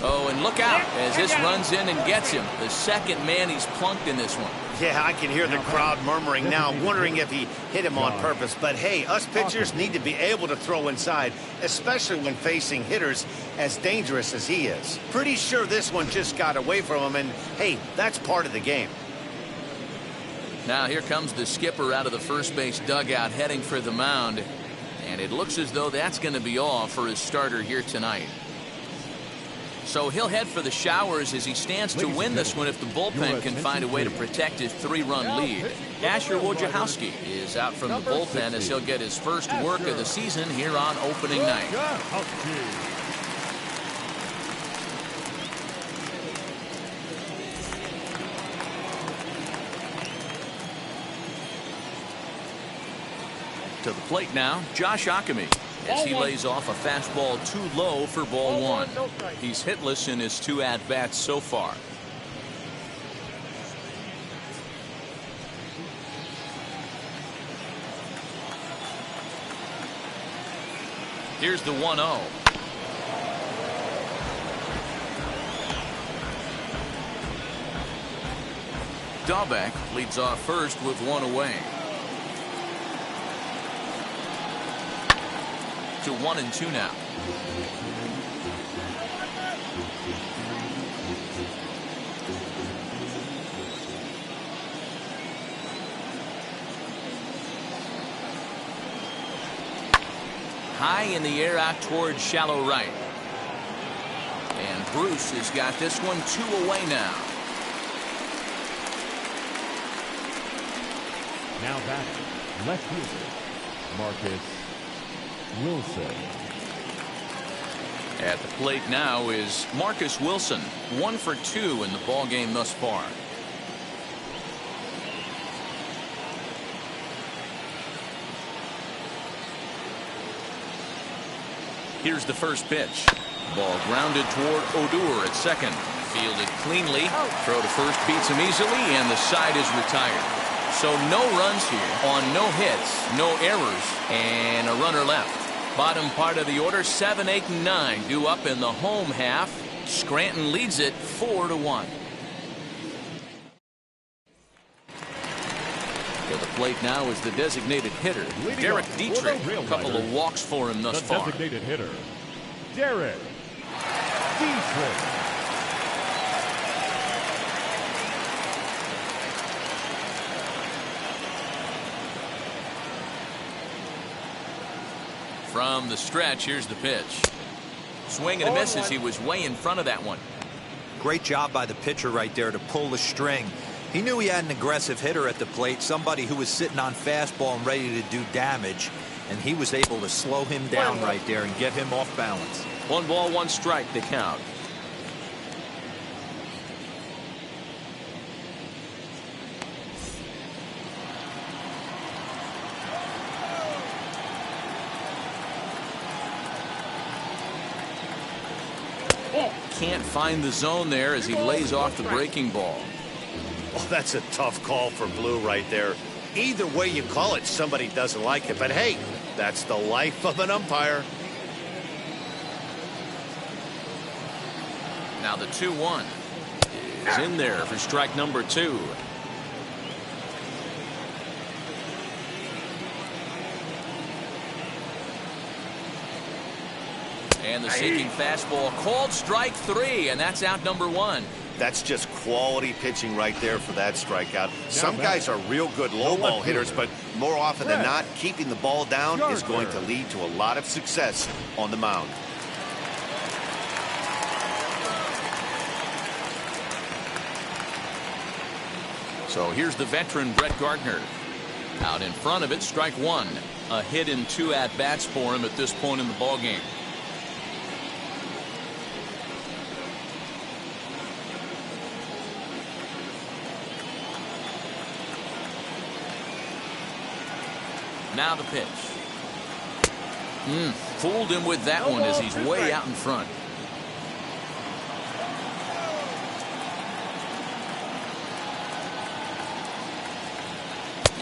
Oh, and look out as this runs in and gets him. The second man he's plunked in this one. Yeah, I can hear the crowd murmuring now, wondering if he hit him on purpose. But hey, us pitchers need to be able to throw inside, especially when facing hitters as dangerous as he is. Pretty sure this one just got away from him, and hey, that's part of the game. Now here comes the skipper out of the first base dugout heading for the mound. And it looks as though that's going to be all for his starter here tonight. So he'll head for the showers as he stands to win this one if the bullpen can find a way to protect his 3-run lead. Asher Wojciechowski is out from the bullpen as he'll get his first work of the season here on opening night. To the plate now, Josh Ockamy, as he lays off a fastball too low for ball 1. He's hitless in his 2 at-bats so far. Here's the 1-0. Dalbec leads off first with 1 away. To 1-2 now. High in the air out towards shallow right. And Bruce has got this one 2 away now. Now batting, left fielder, Marcus Wilson. At the plate now is Marcus Wilson, 1 for 2 in the ballgame thus far. Here's the first pitch. Ball grounded toward Odor at second. Fielded cleanly. Throw to first beats him easily, and the side is retired. So no runs here on no hits, no errors, and a runner left. Bottom part of the order, 7, 8, and 9 due up in the home half. Scranton leads it 4-1. To the plate now is the designated hitter, Derek Dietrich. A couple of walks for him thus far. Designated hitter, Derek Dietrich. From the stretch, here's the pitch. Swing and a miss as he was way in front of that one. Great job by the pitcher right there to pull the string. He knew he had an aggressive hitter at the plate, somebody who was sitting on fastball and ready to do damage, and he was able to slow him down right there and get him off balance. One ball, one strike, the count. Can't find the zone there as he lays off the breaking ball. Oh, that's a tough call for Blue right there. Either way you call it, somebody doesn't like it. But hey, that's the life of an umpire. Now the 2-1 is in there for strike number 2. And the sinking fastball called strike 3, and that's out number 1. That's just quality pitching right there for that strikeout. Some guys are real good low ball hitters, but more often than not, keeping the ball down is going to lead to a lot of success on the mound. So here's the veteran Brett Gardner. Out in front of it, strike 1. A hit in 2 at-bats for him at this point in the ballgame. Now the pitch. Fooled him with that one as he's way out in front.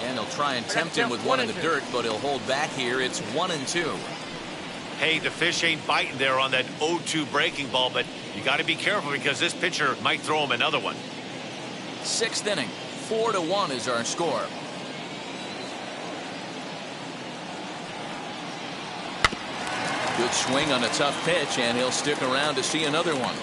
And they'll try and tempt him with one in the dirt, but he'll hold back here. It's 1-2. Hey, the fish ain't biting there on that 0-2 breaking ball, but you got to be careful because this pitcher might throw him another one. 6th inning, 4-1 is our score. Good swing on a tough pitch, and he'll stick around to see another one.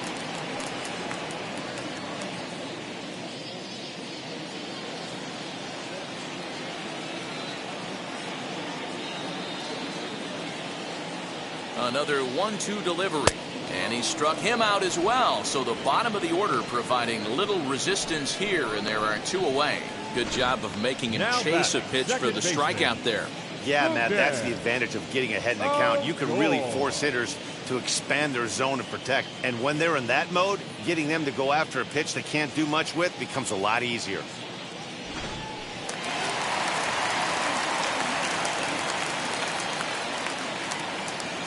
Another 1-2 delivery, and he struck him out as well. So the bottom of the order providing little resistance here, and there are 2 away. Good job of making him chase a pitch for the strikeout there. Yeah, Matt, that's the advantage of getting ahead in the count. You can really force hitters to expand their zone and protect. And when they're in that mode, getting them to go after a pitch they can't do much with becomes a lot easier.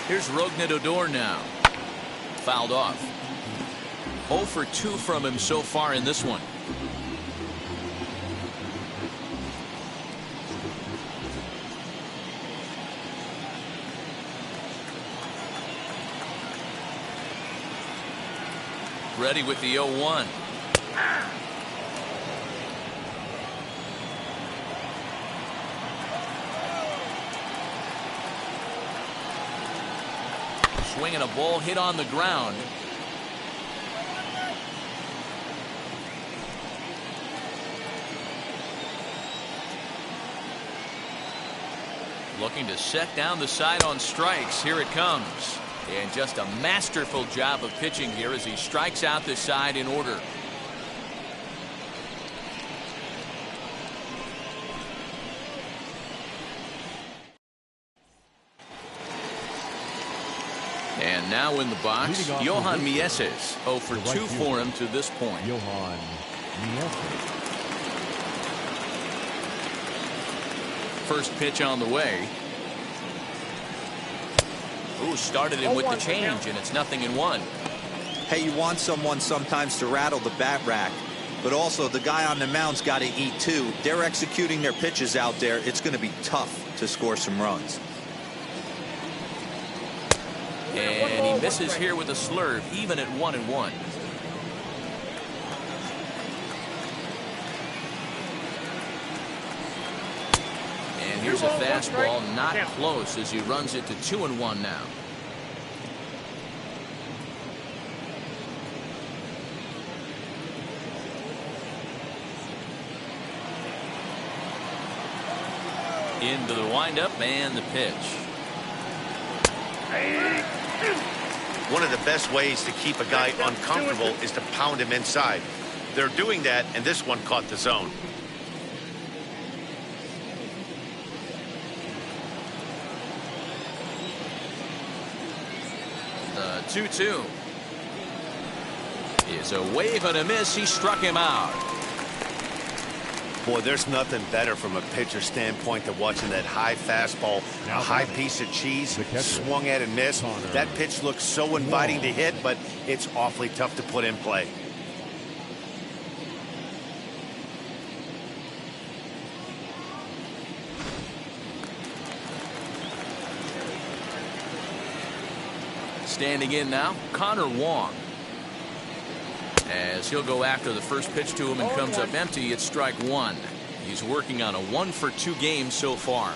Here's Rougned Odor now. Fouled off. 0 for 2 from him so far in this one. Ready with the 0-1. Swinging a ball hit on the ground. Looking to set down the side on strikes. Here it comes. And just a masterful job of pitching here as he strikes out the side in order. And now in the box, Johan Mieses. 0 for 2 for him to this point. Johan Mieses. First pitch on the way. Ooh, started him with the change, and it's 0-1. Hey, you want someone sometimes to rattle the bat rack, but also the guy on the mound's got to eat too. They're executing their pitches out there. It's going to be tough to score some runs. And he misses here with a slurve, even at 1-1. And here's a fastball not close as he runs it to 2-1 now. Into the windup and the pitch. One of the best ways to keep a guy uncomfortable is to pound him inside. They're doing that, and this one caught the zone. The 2-2. Is a wave and a miss. He struck him out. Boy, there's nothing better from a pitcher standpoint than watching that high fastball, a high piece of cheese, swung at and missed. That pitch looks so inviting to hit, but it's awfully tough to put in play. Standing in now, Connor Wong. As he'll go after the first pitch to him and comes up empty, it's strike one. He's working on a 1-for-2 game so far.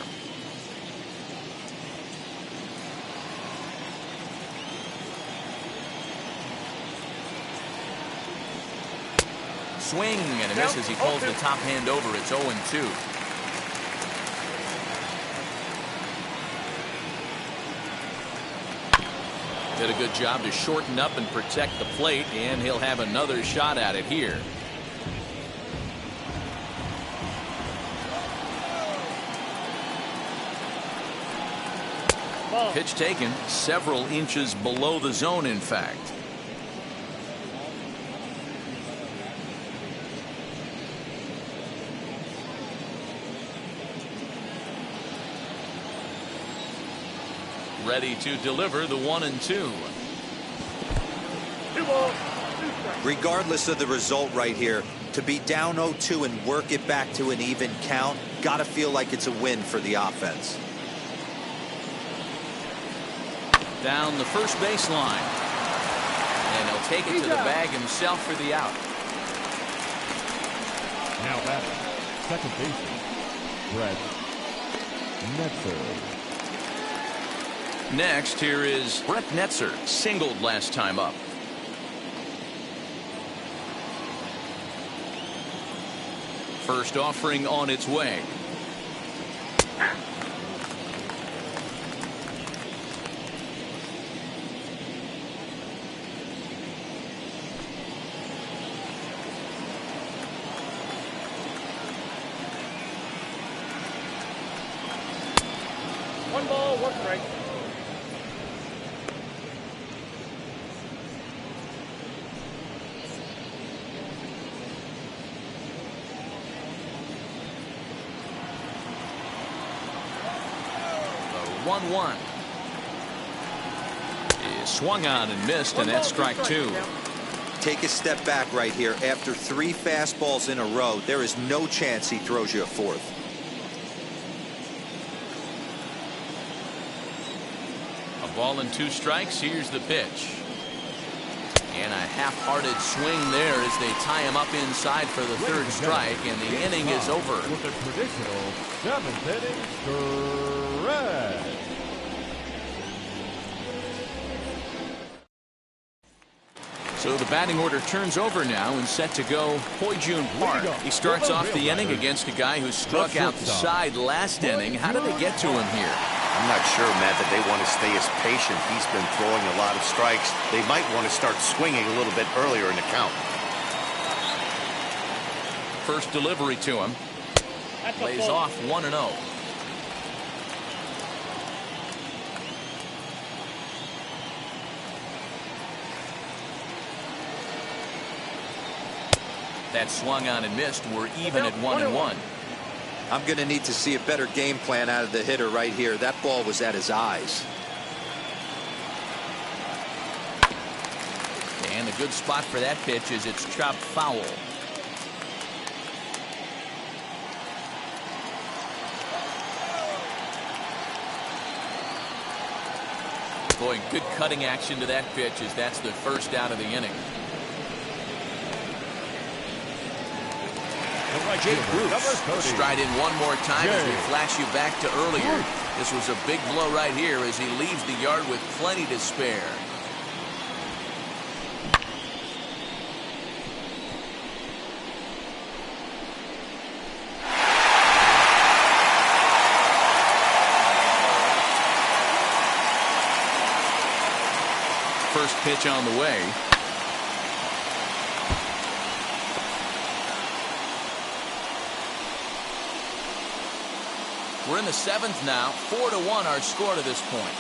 Swing and a miss as he pulls the top hand over. It's 0-2. Did a good job to shorten up and protect the plate, and he'll have another shot at it here. Pitch taken several inches below the zone, in fact. Ready to deliver the 1-2. Regardless of the result right here, to be down 0-2 and work it back to an even count, gotta feel like it's a win for the offense. Down the first baseline. And he'll take it to the bag himself for the out. Now batting, second baseman, Brett Netzer. Next, here is Brett Netzer, singled last time up. First offering on its way. One ball, one strike. The 1-1 is swung on and missed, and that's strike two. Take a step back right here. After 3 fastballs in a row, there is no chance he throws you a fourth. A ball and 2 strikes. Here's the pitch. And a half-hearted swing there as they tie him up inside for the third strike, and the inning is over. With a traditional 7th inning stretch. So the batting order turns over now and set to go Hoijun Park. He starts off the inning against a guy who struck outside last inning. How did they get to him here? I'm not sure, Matt, that they want to stay as patient. He's been throwing a lot of strikes. They might want to start swinging a little bit earlier in the count. First delivery to him. Lays off 1-0. That swung on and missed. We're even at 1-1. I'm going to need to see a better game plan out of the hitter right here. That ball was at his eyes. And a good spot for that pitch is it's chopped foul. Boy, good cutting action to that pitch as that's the first out of the inning. Jake Bruce will stride in one more time as we flash you back to earlier. This was a big blow right here as he leaves the yard with plenty to spare. First pitch on the way. We're in the 7th now. 4-1 our score to this point.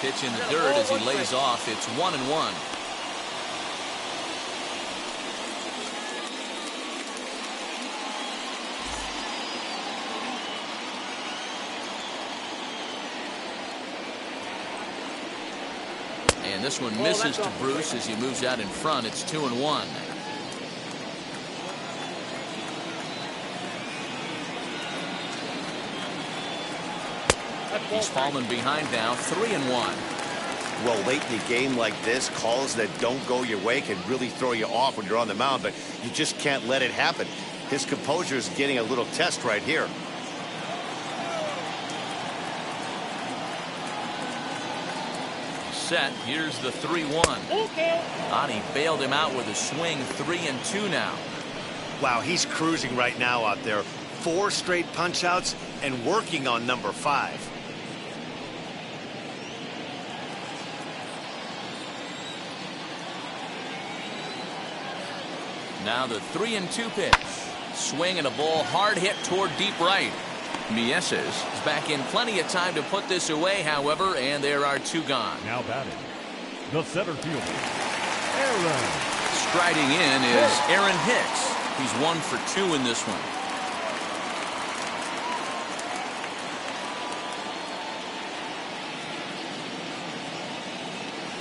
Pitch in the dirt as he lays off. It's 1-1. And this one misses to Bruce as he moves out in front. It's 2-1. He's fallen behind now, 3-1. Well, late in a game like this, calls that don't go your way can really throw you off when you're on the mound, but you just can't let it happen. His composure is getting a little test right here. Set. Here's the 3-1. Ani bailed him out with a swing. 3-2 now. Wow, he's cruising right now out there. 4 straight punch outs and working on number 5. Now the 3-2 pitch. Swing and a ball hard hit toward deep right. Mieses is back in plenty of time to put this away, however, and there are 2 gone. Now batting, the center fielder, Aaron. Striding in is Aaron Hicks. He's 1 for 2 in this one.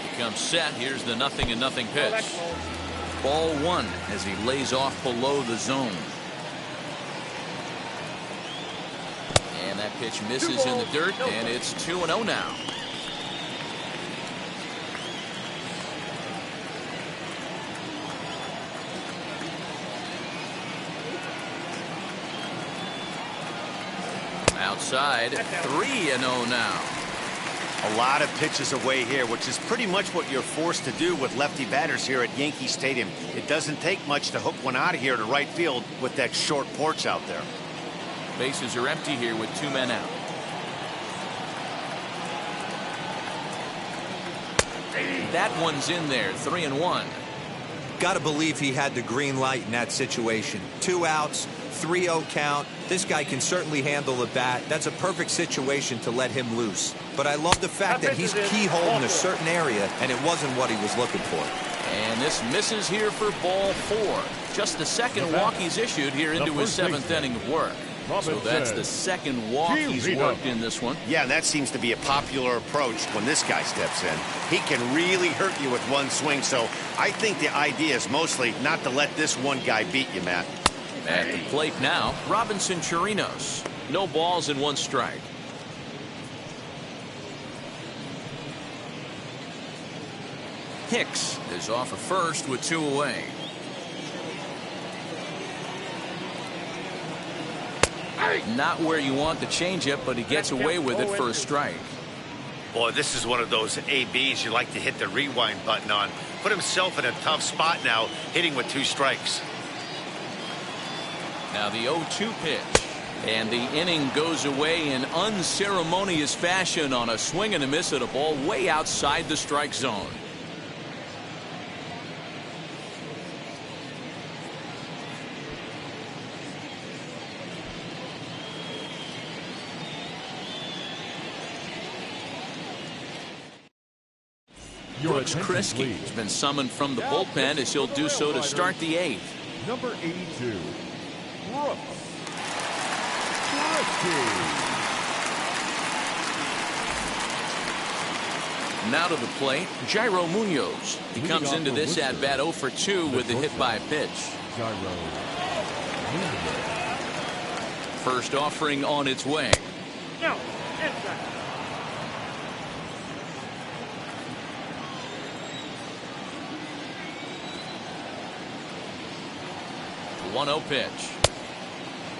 He comes set. Here's the 0-0 pitch. Ball 1 as he lays off below the zone. And that pitch misses in the dirt, and it's 2-0 now. Outside, 3-0 now. A lot of pitches away here, which is pretty much what you're forced to do with lefty batters here at Yankee Stadium. It doesn't take much to hook one out of here to right field with that short porch out there. Bases are empty here with 2 men out. That one's in there, 3-1. Got to believe he had the green light in that situation. 2 outs, 3-0 count. This guy can certainly handle the bat. That's a perfect situation to let him loose. But I love the fact that he's keyhole in a certain area, and it wasn't what he was looking for. And this misses here for ball 4. Just the second walk he's issued here into his 7th inning of work. So that's the second walk he's worked in this one. Yeah, and that seems to be a popular approach when this guy steps in. He can really hurt you with one swing, so I think the idea is mostly not to let this one guy beat you, Matt. At the plate now, Robinson Chirinos. No balls and 1 strike. Hicks is off of first with 2 away. Not where you want the changeup, but he gets away with it for a strike. Boy, this is one of those ABs you like to hit the rewind button on. Put himself in a tough spot now, hitting with 2 strikes. Now the 0-2 pitch. And the inning goes away in unceremonious fashion on a swing and a miss at a ball way outside the strike zone. Brooks Kriske has been summoned from the bullpen as he'll do so to start the 8th. Number 82, Brooks Kriske. Now to the plate, Jairo Munoz. He comes into this at bat 0 for 2 with the hit by pitch. First offering on its way. No, inside. 1-0 pitch.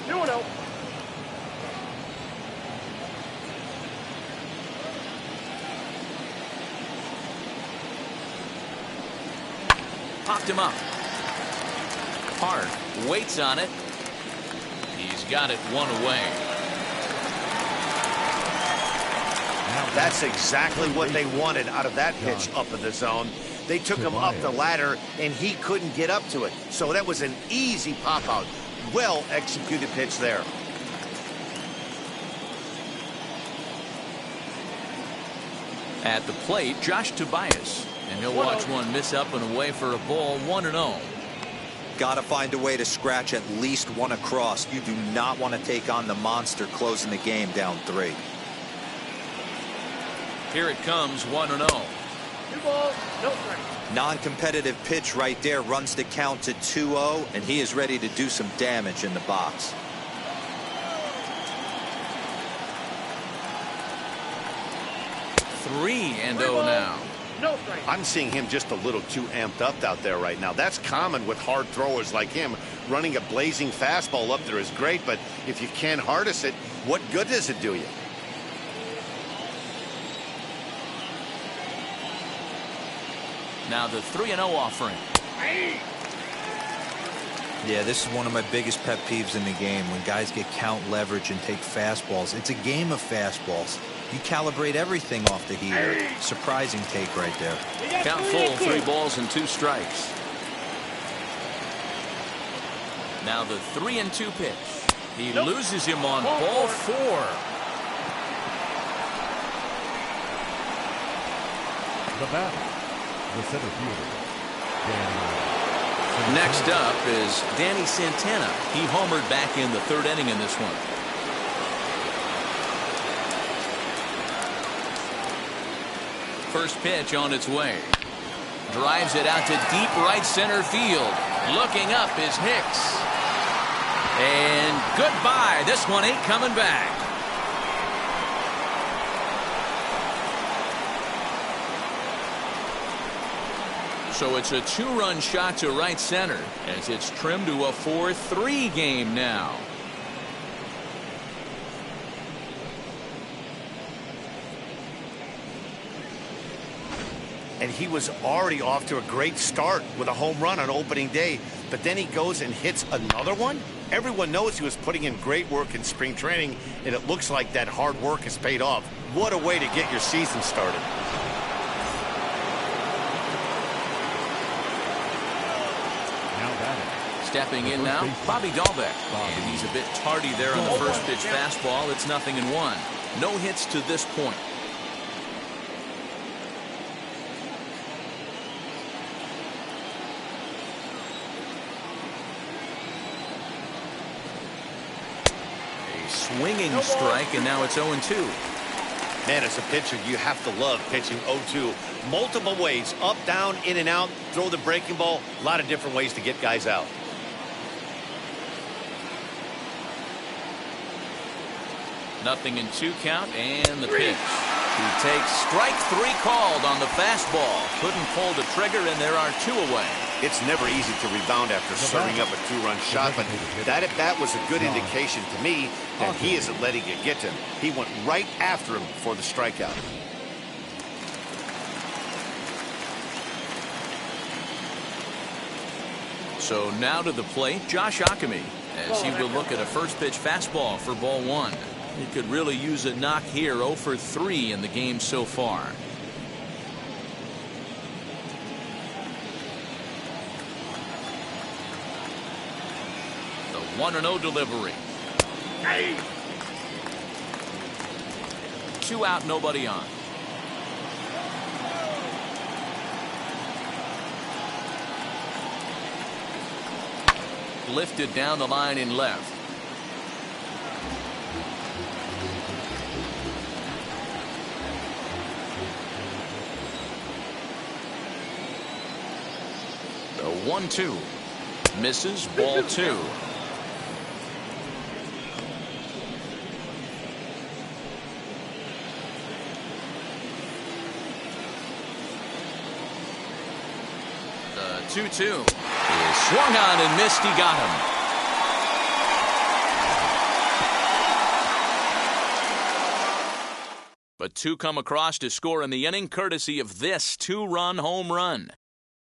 2-0. Popped him up. Hart waits on it. He's got it 1 away. That's exactly what they wanted out of that pitch up in the zone. They took him up the ladder, and he couldn't get up to it. So that was an easy pop-out. Well-executed pitch there. At the plate, Josh Tobias. And he'll watch one miss up and away for a ball, 1-0. Got to find a way to scratch at least one across. You do not want to take on the monster closing the game down 3. Here it comes, 1-0. 2 balls, no strikes. Non-competitive pitch right there, runs the count to 2-0, and he is ready to do some damage in the box. Three and 0 now. No strikes. I'm seeing him just a little too amped up out there right now. That's common with hard throwers like him. Running a blazing fastball up there is great, but if you can't harness it, what good does it do you? Now the 3-0 offering. Yeah, this is one of my biggest pet peeves in the game, when guys get count leverage and take fastballs. It's a game of fastballs. You calibrate everything off the heater. Surprising take right there. Count full, 3 balls and 2 strikes. Now the 3-2 pitch. He loses him on ball 4. The batter, the center fielder, Danny. Next up is Danny Santana. He homered back in the 3rd inning in this one. First pitch on its way. Drives it out to deep right center field. Looking up is Hicks. And goodbye. This one ain't coming back. So it's a 2-run shot to right center as it's trimmed to a 4-3 game now. And he was already off to a great start with a home run on opening day, but then he goes and hits another one. Everyone knows he was putting in great work in spring training, and it looks like that hard work has paid off. What a way to get your season started. Stepping in now, Bobby Dahlbeck. And he's a bit tardy there on the first pitch fastball. It's 0-1. No hits to this point. A swinging strike, and now it's 0-2. Man, as a pitcher, you have to love pitching 0-2. Multiple ways, up, down, in and out, throw the breaking ball. A lot of different ways to get guys out. Nothing in 2 count, and the pitch. He takes strike 3 called on the fastball. Couldn't pull the trigger, and there are 2 away. It's never easy to rebound after serving up a 2-run shot, but that at bat was a good indication to me that he isn't letting it get to him. He went right after him for the strikeout. So now to the plate, Josh Ockamy, as he will look at a first pitch fastball for ball 1. He could really use a knock here. 0 for 3 in the game so far. The 1-0 delivery. 2 out, nobody on. Lifted down the line in left. The 1-2 misses, ball 2. The 2-2 is swung on and missed. He got him. But 2 come across to score in the inning, courtesy of this 2-run home run.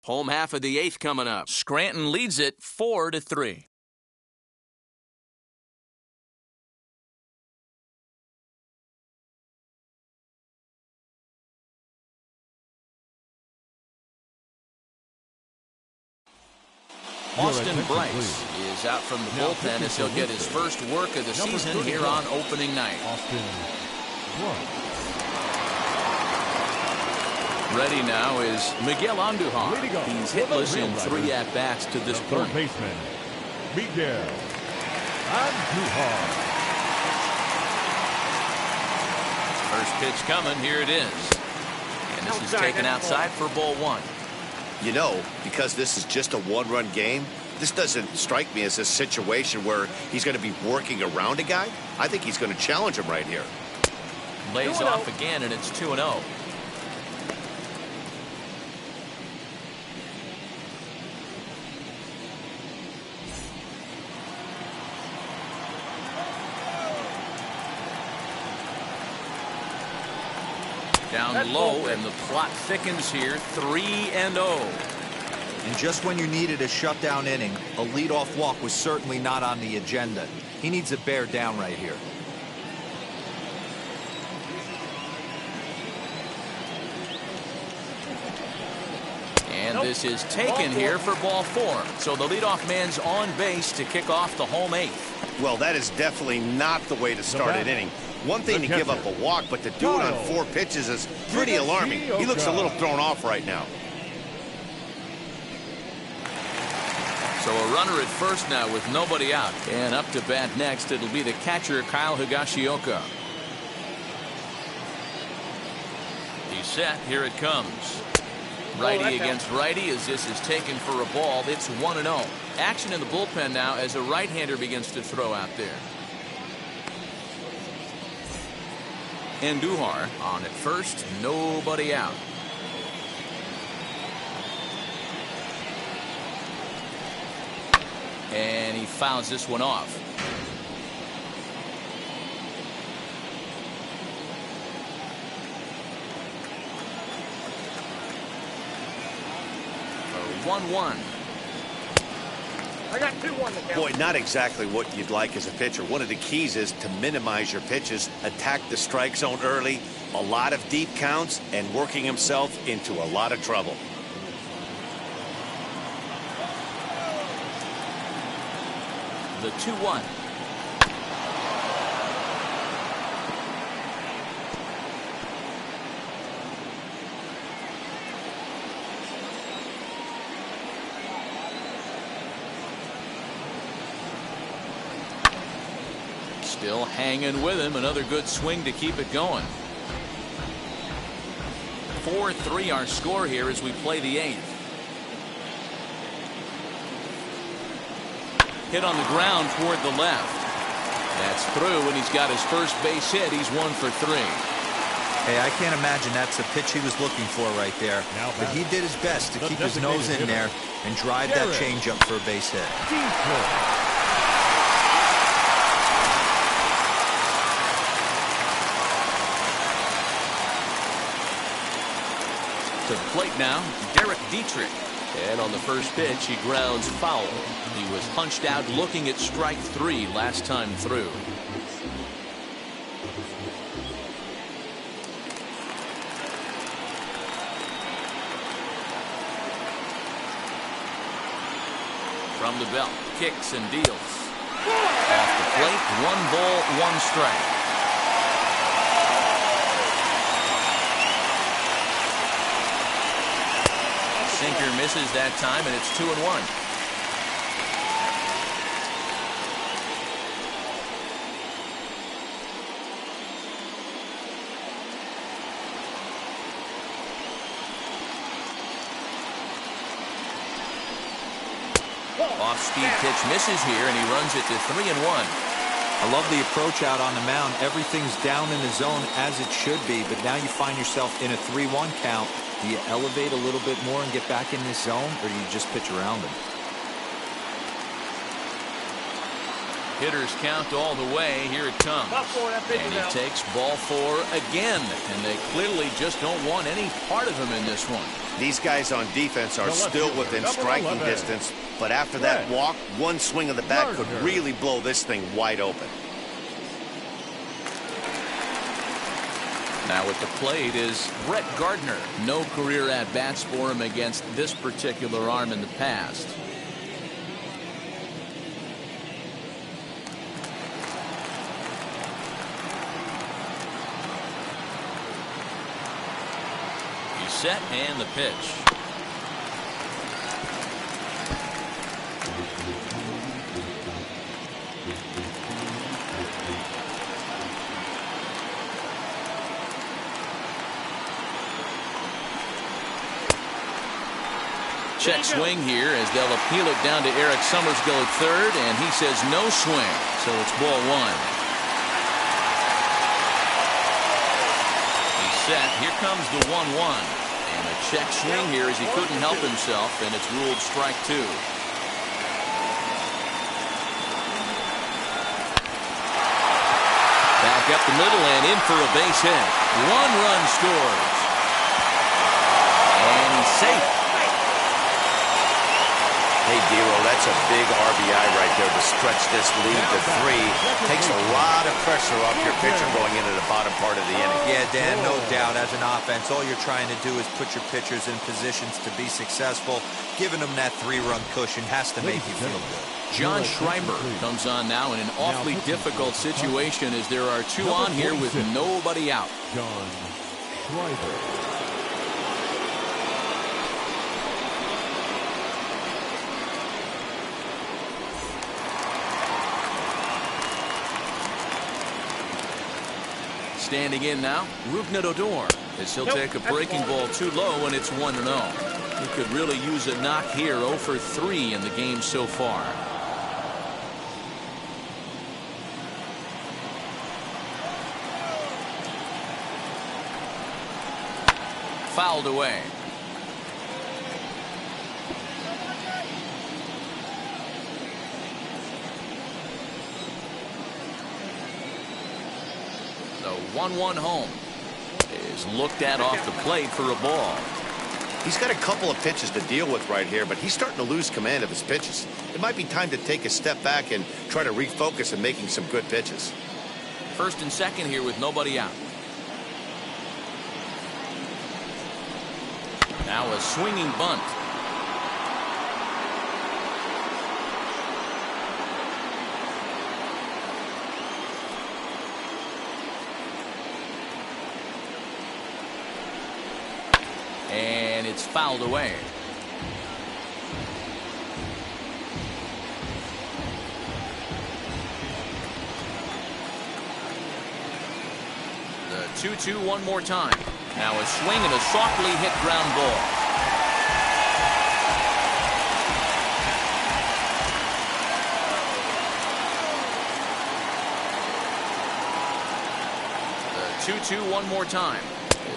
Home half of the 8th coming up. Scranton leads it 4-3. Austin Bryce is out from the bullpen as he'll get his first work of the season here on opening night. Austin Bryce. Ready now is Miguel Andujar. Way to go. He's hitless in 3 at-bats to this The point. third baseman, Miguel Andujar. First pitch coming. Here it is. And this is taken outside for ball 1. You know, because this is just a one-run game, this doesn't strike me as a situation where he's going to be working around a guy. I think he's going to challenge him right here. Lays 2-0. off again, and it's 2-0. Down That's low, ball and the plot thickens here. 3-0. And just when you needed a shutdown inning, a leadoff walk was certainly not on the agenda. He needs to bear down right here. And this is taken here for ball 4. So the leadoff man's on base to kick off the home 8th. Well, that is definitely not the way to start an inning. One thing to give up a walk, but to do it on 4 pitches is pretty alarming. He looks a little thrown off right now. So a runner at first now with nobody out. And up to bat next, it'll be the catcher, Kyle Higashioka. He's set. Here it comes. Righty against righty as this is taken for a ball. It's 1-0. Action in the bullpen now as a right-hander begins to throw out there. Andujar on at first. Nobody out. And he fouls this one off. A 1-1. I got 2-1 to count. Boy, not exactly what you'd like as a pitcher. One of the keys is to minimize your pitches, attack the strike zone early, a lot of deep counts, and working himself into a lot of trouble. The 2-1. Still hanging with him. Another good swing to keep it going. 4-3 our score here as we play the 8th. Hit on the ground toward the left. That's through, and he's got his first base hit. He's 1 for 3. Hey, I can't imagine that's the pitch he was looking for right there. But he did his best to keep his nose in there and drive that changeup for a base hit. To the plate now, Derek Dietrich. And on the first pitch, he grounds foul. He was punched out looking at strike 3 last time through. From the belt, kicks and deals. Off the plate, 1 ball, 1 strike. Sinker misses that time, and it's 2-1. Off-speed pitch misses here, and he runs it to 3-1. I love the approach out on the mound. Everything's down in the zone as it should be, but now you find yourself in a 3-1 count. Do you elevate a little bit more and get back in this zone, or do you just pitch around him? Hitters count all the way. Here it comes. And he takes ball 4 again, and they clearly just don't want any part of him in this one. These guys on defense are still within striking distance, but after that walk, one swing of the bat could really blow this thing wide open. Now at the plate is Brett Gardner. No career at-bats for him against this particular arm in the past. He set and the pitch. Check swing here as they'll appeal it down to Eric Summersgill at third, and he says no swing, so it's ball one. He's set. Here comes the 1-1. And a check swing here as he couldn't help himself, and it's ruled strike two. Back up the middle and in for a base hit. 1 run scores. And he's safe. Hey, Dero, that's a big RBI right there to stretch this lead to 3. Takes a lot of pressure off your pitcher going into the bottom part of the inning. Yeah, Dan, no doubt. As an offense, all you're trying to do is put your pitchers in positions to be successful. Giving them that 3-run cushion has to make you feel good. John Schreiber comes on now in an awfully difficult situation as there are 2 on here with nobody out. John Schreiber. Standing in now, Rougned Odor, as he'll take a breaking ball too low, and it's 1-0. He could really use a knock here. 0 for 3 in the game so far. Fouled away. The 1-1 home is looked at off the plate for a ball. He's got a couple of pitches to deal with right here, but he's starting to lose command of his pitches. It might be time to take a step back and try to refocus on making some good pitches. First and second here with nobody out. Now a swinging bunt. And it's fouled away. The 2-2 one more time. Now a swing and a softly hit ground ball. The 2-2 one more time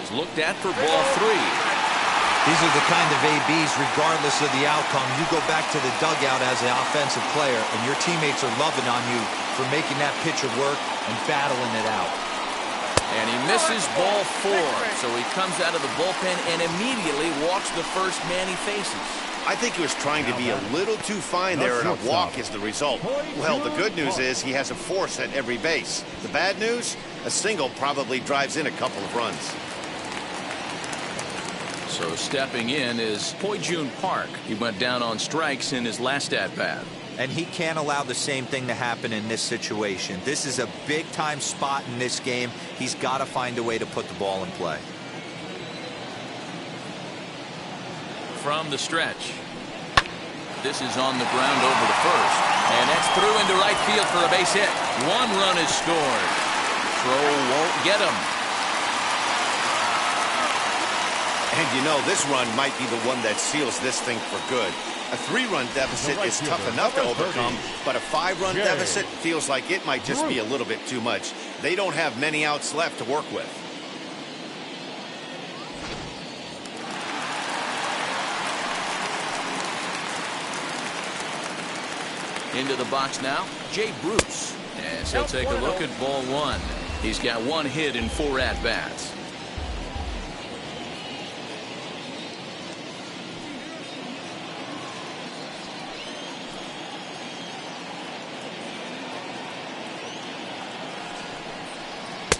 is looked at for ball 3. These are the kind of ABs, regardless of the outcome. You go back to the dugout as an offensive player, and your teammates are loving on you for making that pitcher work and battling it out. And he misses ball 4, so he comes out of the bullpen and immediately walks the first man he faces. I think he was trying to be a little too fine there, and a walk is the result. Well, the good news is he has a force at every base. The bad news? A single probably drives in a couple of runs. So stepping in is Poijun Park. He went down on strikes in his last at-bat. And he can't allow the same thing to happen in this situation. This is a big-time spot in this game. He's got to find a way to put the ball in play. From the stretch. This is on the ground over to first. And that's through into right field for a base hit. 1 run is scored. Throw won't get him. And you know, this run might be the one that seals this thing for good. A 3-run deficit is tough enough to overcome, but a 5-run deficit feels like it might just be a little bit too much. They don't have many outs left to work with. Into the box now, Jay Bruce. As he'll take a look at ball 1. He's got 1 hit in 4 at-bats.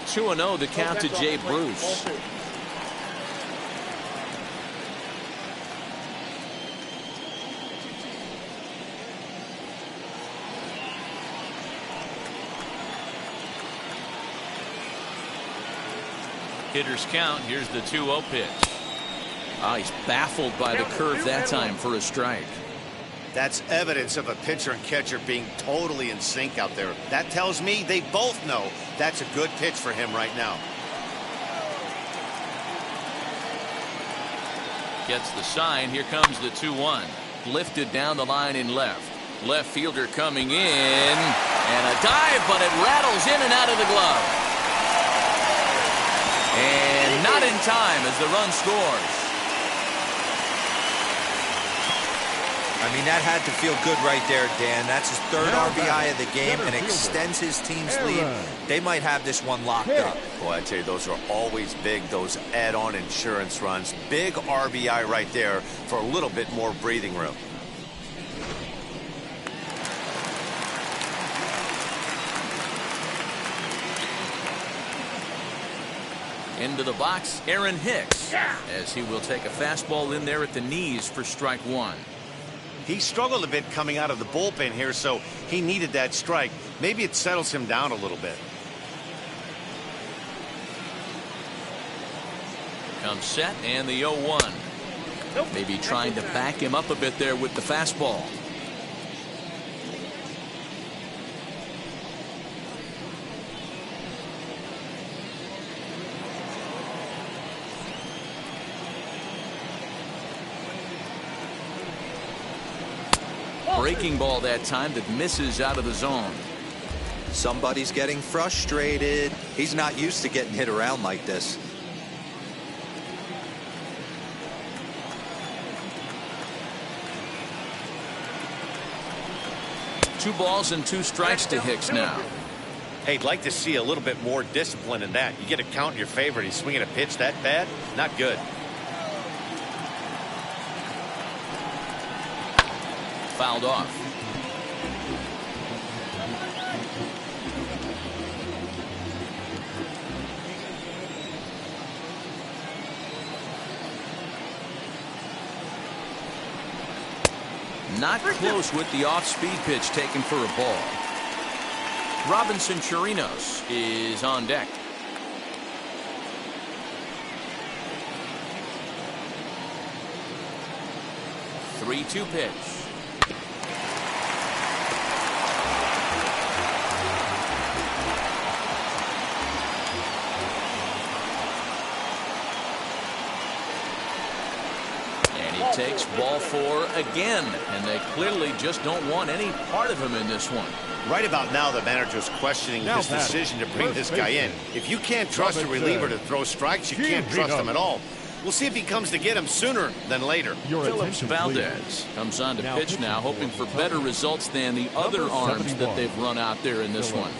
Two 2-0 the count to Jay Bruce. Hitters count. Here's the 2-0 pitch. Oh, he's baffled by the curve that time for a strike. That's evidence of a pitcher and catcher being totally in sync out there. That tells me they both know that's a good pitch for him right now. Gets the sign. Here comes the 2-1. Lifted down the line in left. Left fielder coming in. And a dive, but it rattles in and out of the glove. And not in time as the run scores. I mean, that had to feel good right there, Dan. That's his third RBI of the game and extends his team's lead. They might have this one locked up. Boy, I tell you, those are always big, those add-on insurance runs. Big RBI right there for a little bit more breathing room. Into the box, Aaron Hicks, as he will take a fastball in there at the knees for strike one. He struggled a bit coming out of the bullpen here, so he needed that strike. Maybe it settles him down a little bit. Comes set and the 0-1. Maybe trying to back him up a bit there with the fastball. Breaking ball that time that misses out of the zone. Somebody's getting frustrated. He's not used to getting hit around like this. Two balls and two strikes to Hicks now. Hey, I'd like to see a little bit more discipline in that. You get a count in your favor and he's swinging a pitch that bad. Not good. Fouled off. Not close with the off-speed pitch taken for a ball. Robinson Chirinos is on deck. 3-2 pitch. Takes ball 4 again, and they clearly just don't want any part of him in this one. Right about now, the manager's questioning his decision to bring this guy in. If you can't trust a reliever to throw strikes, you can't trust him at all. We'll see if he comes to get him sooner than later. Phillips Valdez comes on to pitch now, hoping for better results than the other arms that they've run out there in this one.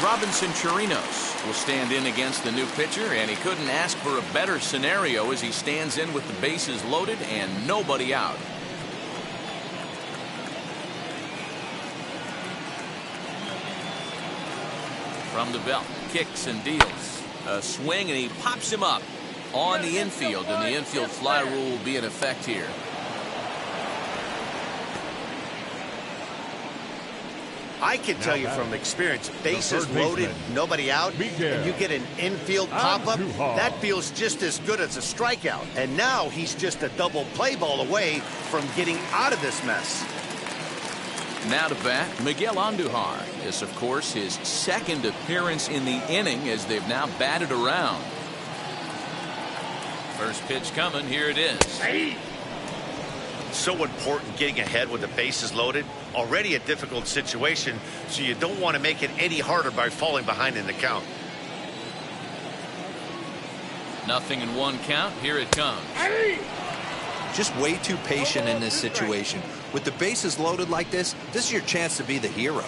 Robinson Chirinos will stand in against the new pitcher, and he couldn't ask for a better scenario as he stands in with the bases loaded and nobody out. From the belt, kicks and deals. A swing, and he pops him up on the infield, and the infield fly rule will be in effect here. I can tell you from experience, bases loaded, nobody out, and you get an infield pop-up, that feels just as good as a strikeout. And now he's just a double play ball away from getting out of this mess. Now to bat, Miguel Andujar. This, of course, his second appearance in the inning as they've now batted around. First pitch coming, here it is. So important getting ahead with the bases loaded. Already a difficult situation, so you don't want to make it any harder by falling behind in the count. 0-1 count. Here it comes. Just way too patient in this situation. With the bases loaded like this is your chance to be the hero.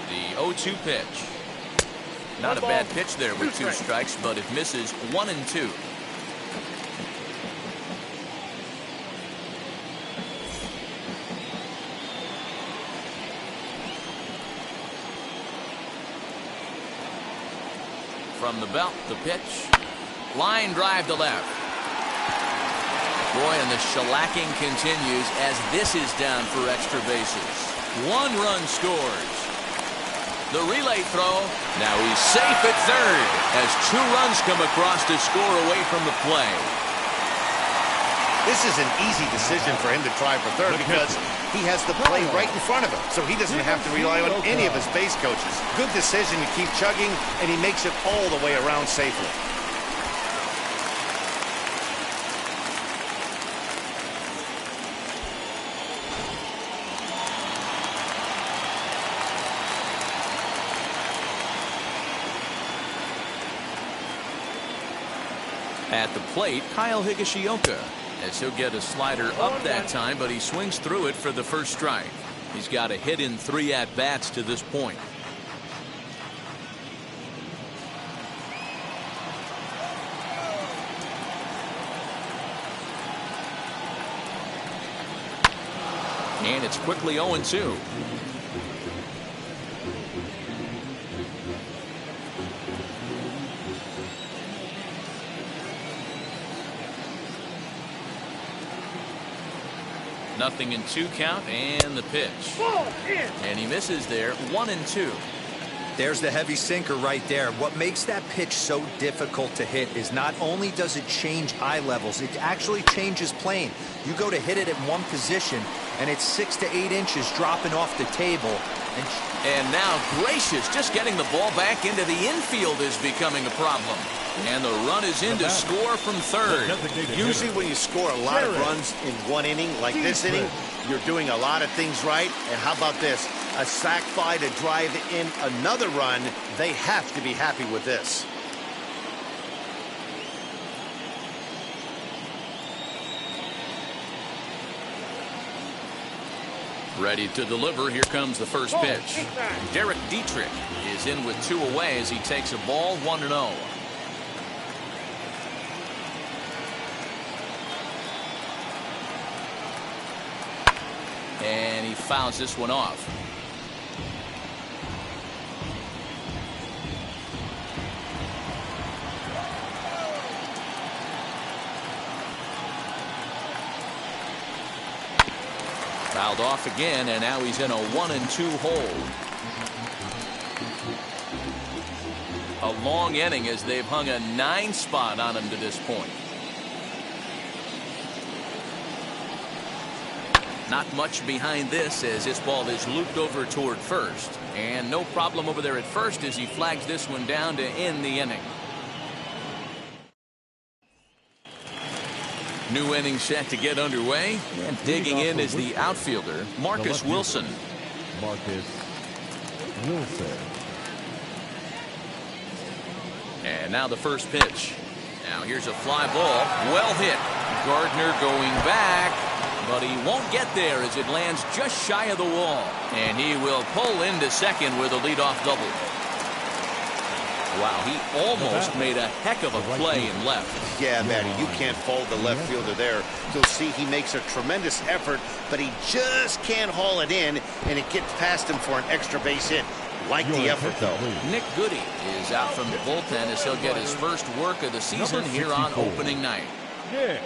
The 0-2 pitch. Not a bad pitch there with 2 strikes, but it misses 1-2. From the belt, the pitch. Line drive to left. Boy, and the shellacking continues as this is down for extra bases. 1 run scores. The relay throw. Now he's safe at third as 2 runs come across to score away from the play. This is an easy decision for him to try for third because he has the play right in front of him, so he doesn't have to rely on any of his base coaches. Good decision to keep chugging, and he makes it all the way around safely. At the plate, Kyle Higashioka, as he'll get a slider up that time, but he swings through it for the first strike. He's got a hit in 3 at-bats to this point. And it's quickly 0-2. Nothing in 2 count, and the pitch. And he misses there. 1-2. There's the heavy sinker right there. What makes that pitch so difficult to hit is not only does it change eye levels, it actually changes plane. You go to hit it in one position, and it's 6 to 8 inches dropping off the table. And now, gracious, just getting the ball back into the infield is becoming a problem. And the run is in to score from third. Usually when you score a lot of runs in 1 inning, like this inning, you're doing a lot of things right. And how about this? A sac fly to drive in another run. They have to be happy with this. Ready to deliver. Here comes the first pitch. Derek Dietrich is in with 2 away as he takes a ball. 1-0. And he fouls this one off. Fouled off again, and now he's in a 1-2 hole. A long inning as they've hung a 9 spot on him to this point. Not much behind this as this ball is looped over toward first. And no problem over there at first as he flags this one down to end the inning. New inning set to get underway. And digging in is the outfielder, Marcus Wilson. And now the first pitch. Now here's a fly ball. Well hit. Gardner going back. But he won't get there as it lands just shy of the wall. And he will pull into second with a leadoff double. Wow, he almost made a heck of a play in left. Yeah, Matty, you can't fault the left fielder there. You'll see he makes a tremendous effort, but he just can't haul it in, and it gets past him for an extra base hit. Like the effort, though. Nick Goody is out from the bullpen as he'll get his first work of the season here on opening night. Nick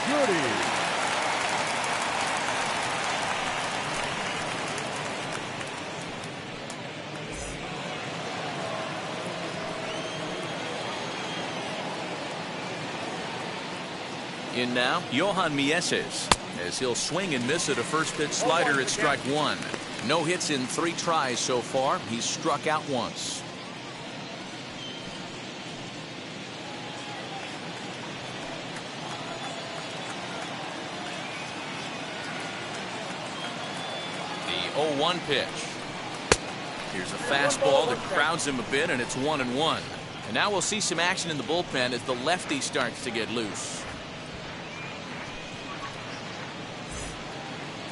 Goody. In now, Johan Mieses, as he'll swing and miss at a first pitch slider at strike 1. No hits in 3 tries so far. He's struck out once. The 0-1 pitch. Here's a fastball that crowds him a bit, and it's 1-1. And now we'll see some action in the bullpen as the lefty starts to get loose.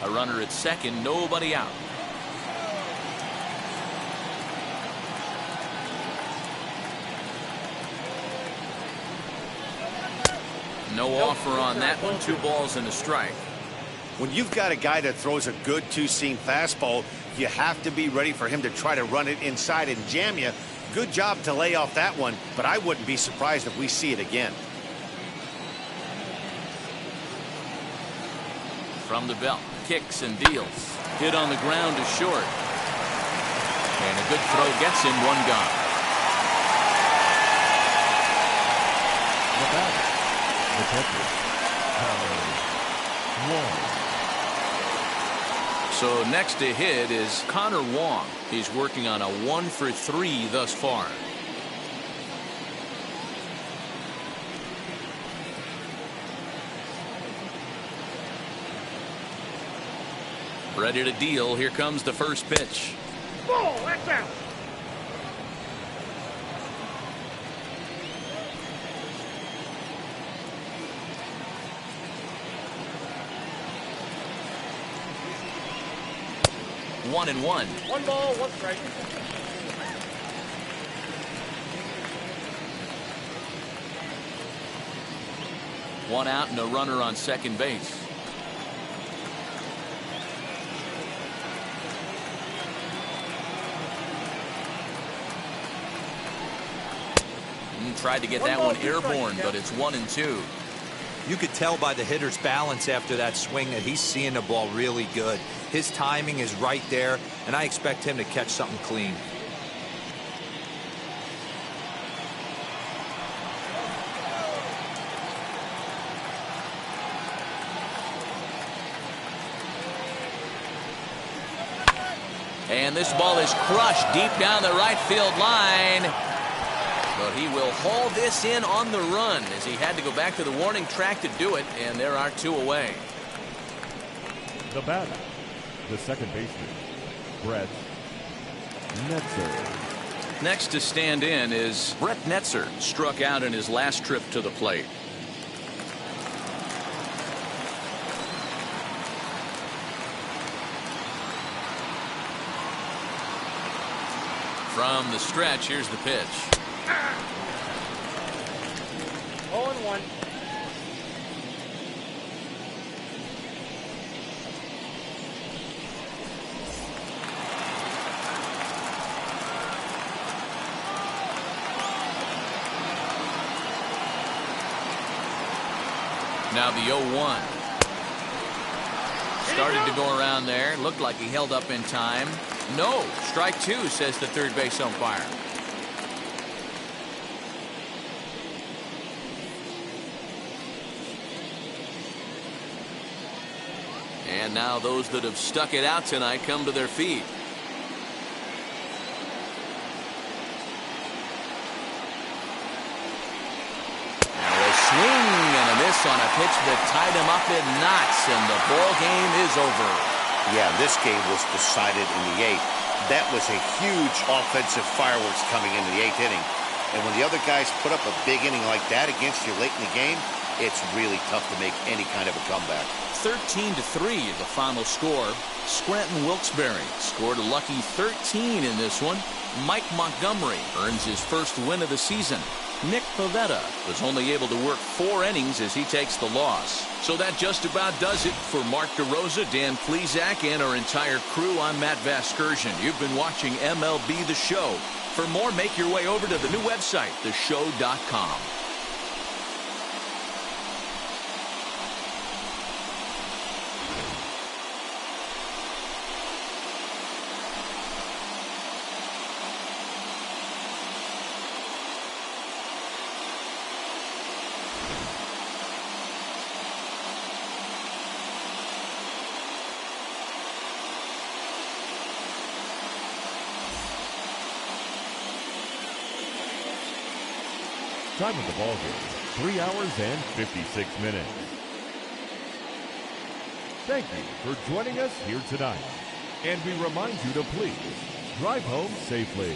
A runner at second, nobody out. No offer on that one. 2 balls and a strike. When you've got a guy that throws a good 2-seam fastball, you have to be ready for him to try to run it inside and jam you. Good job to lay off that one, but I wouldn't be surprised if we see it again. From the belt, kicks and deals. Hit on the ground to short. And a good throw gets him one gone. The batter, the catcher, Wong. So next to hit is Connor Wong. He's working on a 1-for-3 thus far. Ready to deal. Here comes the first pitch. Ball, that's out. One and one. One ball, one strike. One out and a runner on second base. Tried to get that one airborne, but it's 1-2. You could tell by the hitter's balance after that swing that he's seeing the ball really good. His timing is right there, and I expect him to catch something clean. And this ball is crushed deep down the right field line. But he will haul this in on the run as he had to go back to the warning track to do it, and there are two away. The batter, the second baseman, Brett Netzer. Next to stand in is Brett Netzer, struck out in his last trip to the plate. From the stretch, here's the pitch. 0-1. Now the 0-1. Started to go around there. Looked like he held up in time. No, strike two, says the third base umpire. And now those that have stuck it out tonight come to their feet. Now a swing and a miss on a pitch that tied him up in knots, and the ball game is over. Yeah, this game was decided in the 8th. That was a huge offensive fireworks coming into the 8th inning. And when the other guys put up a big inning like that against you late in the game, it's really tough to make any kind of a comeback. 13-3 the final score. Scranton Wilkes-Barre scored a lucky 13 in this one. Mike Montgomery earns his first win of the season. Nick Pivetta was only able to work 4 innings as he takes the loss. So that just about does it for Mark DeRosa, Dan Plesac, and our entire crew. I'm Matt Vasgersian. You've been watching MLB The Show. For more, make your way over to the new website, theshow.com. Time of the ball game, 3 hours and 56 minutes. Thank you for joining us here tonight. And we remind you to please drive home safely.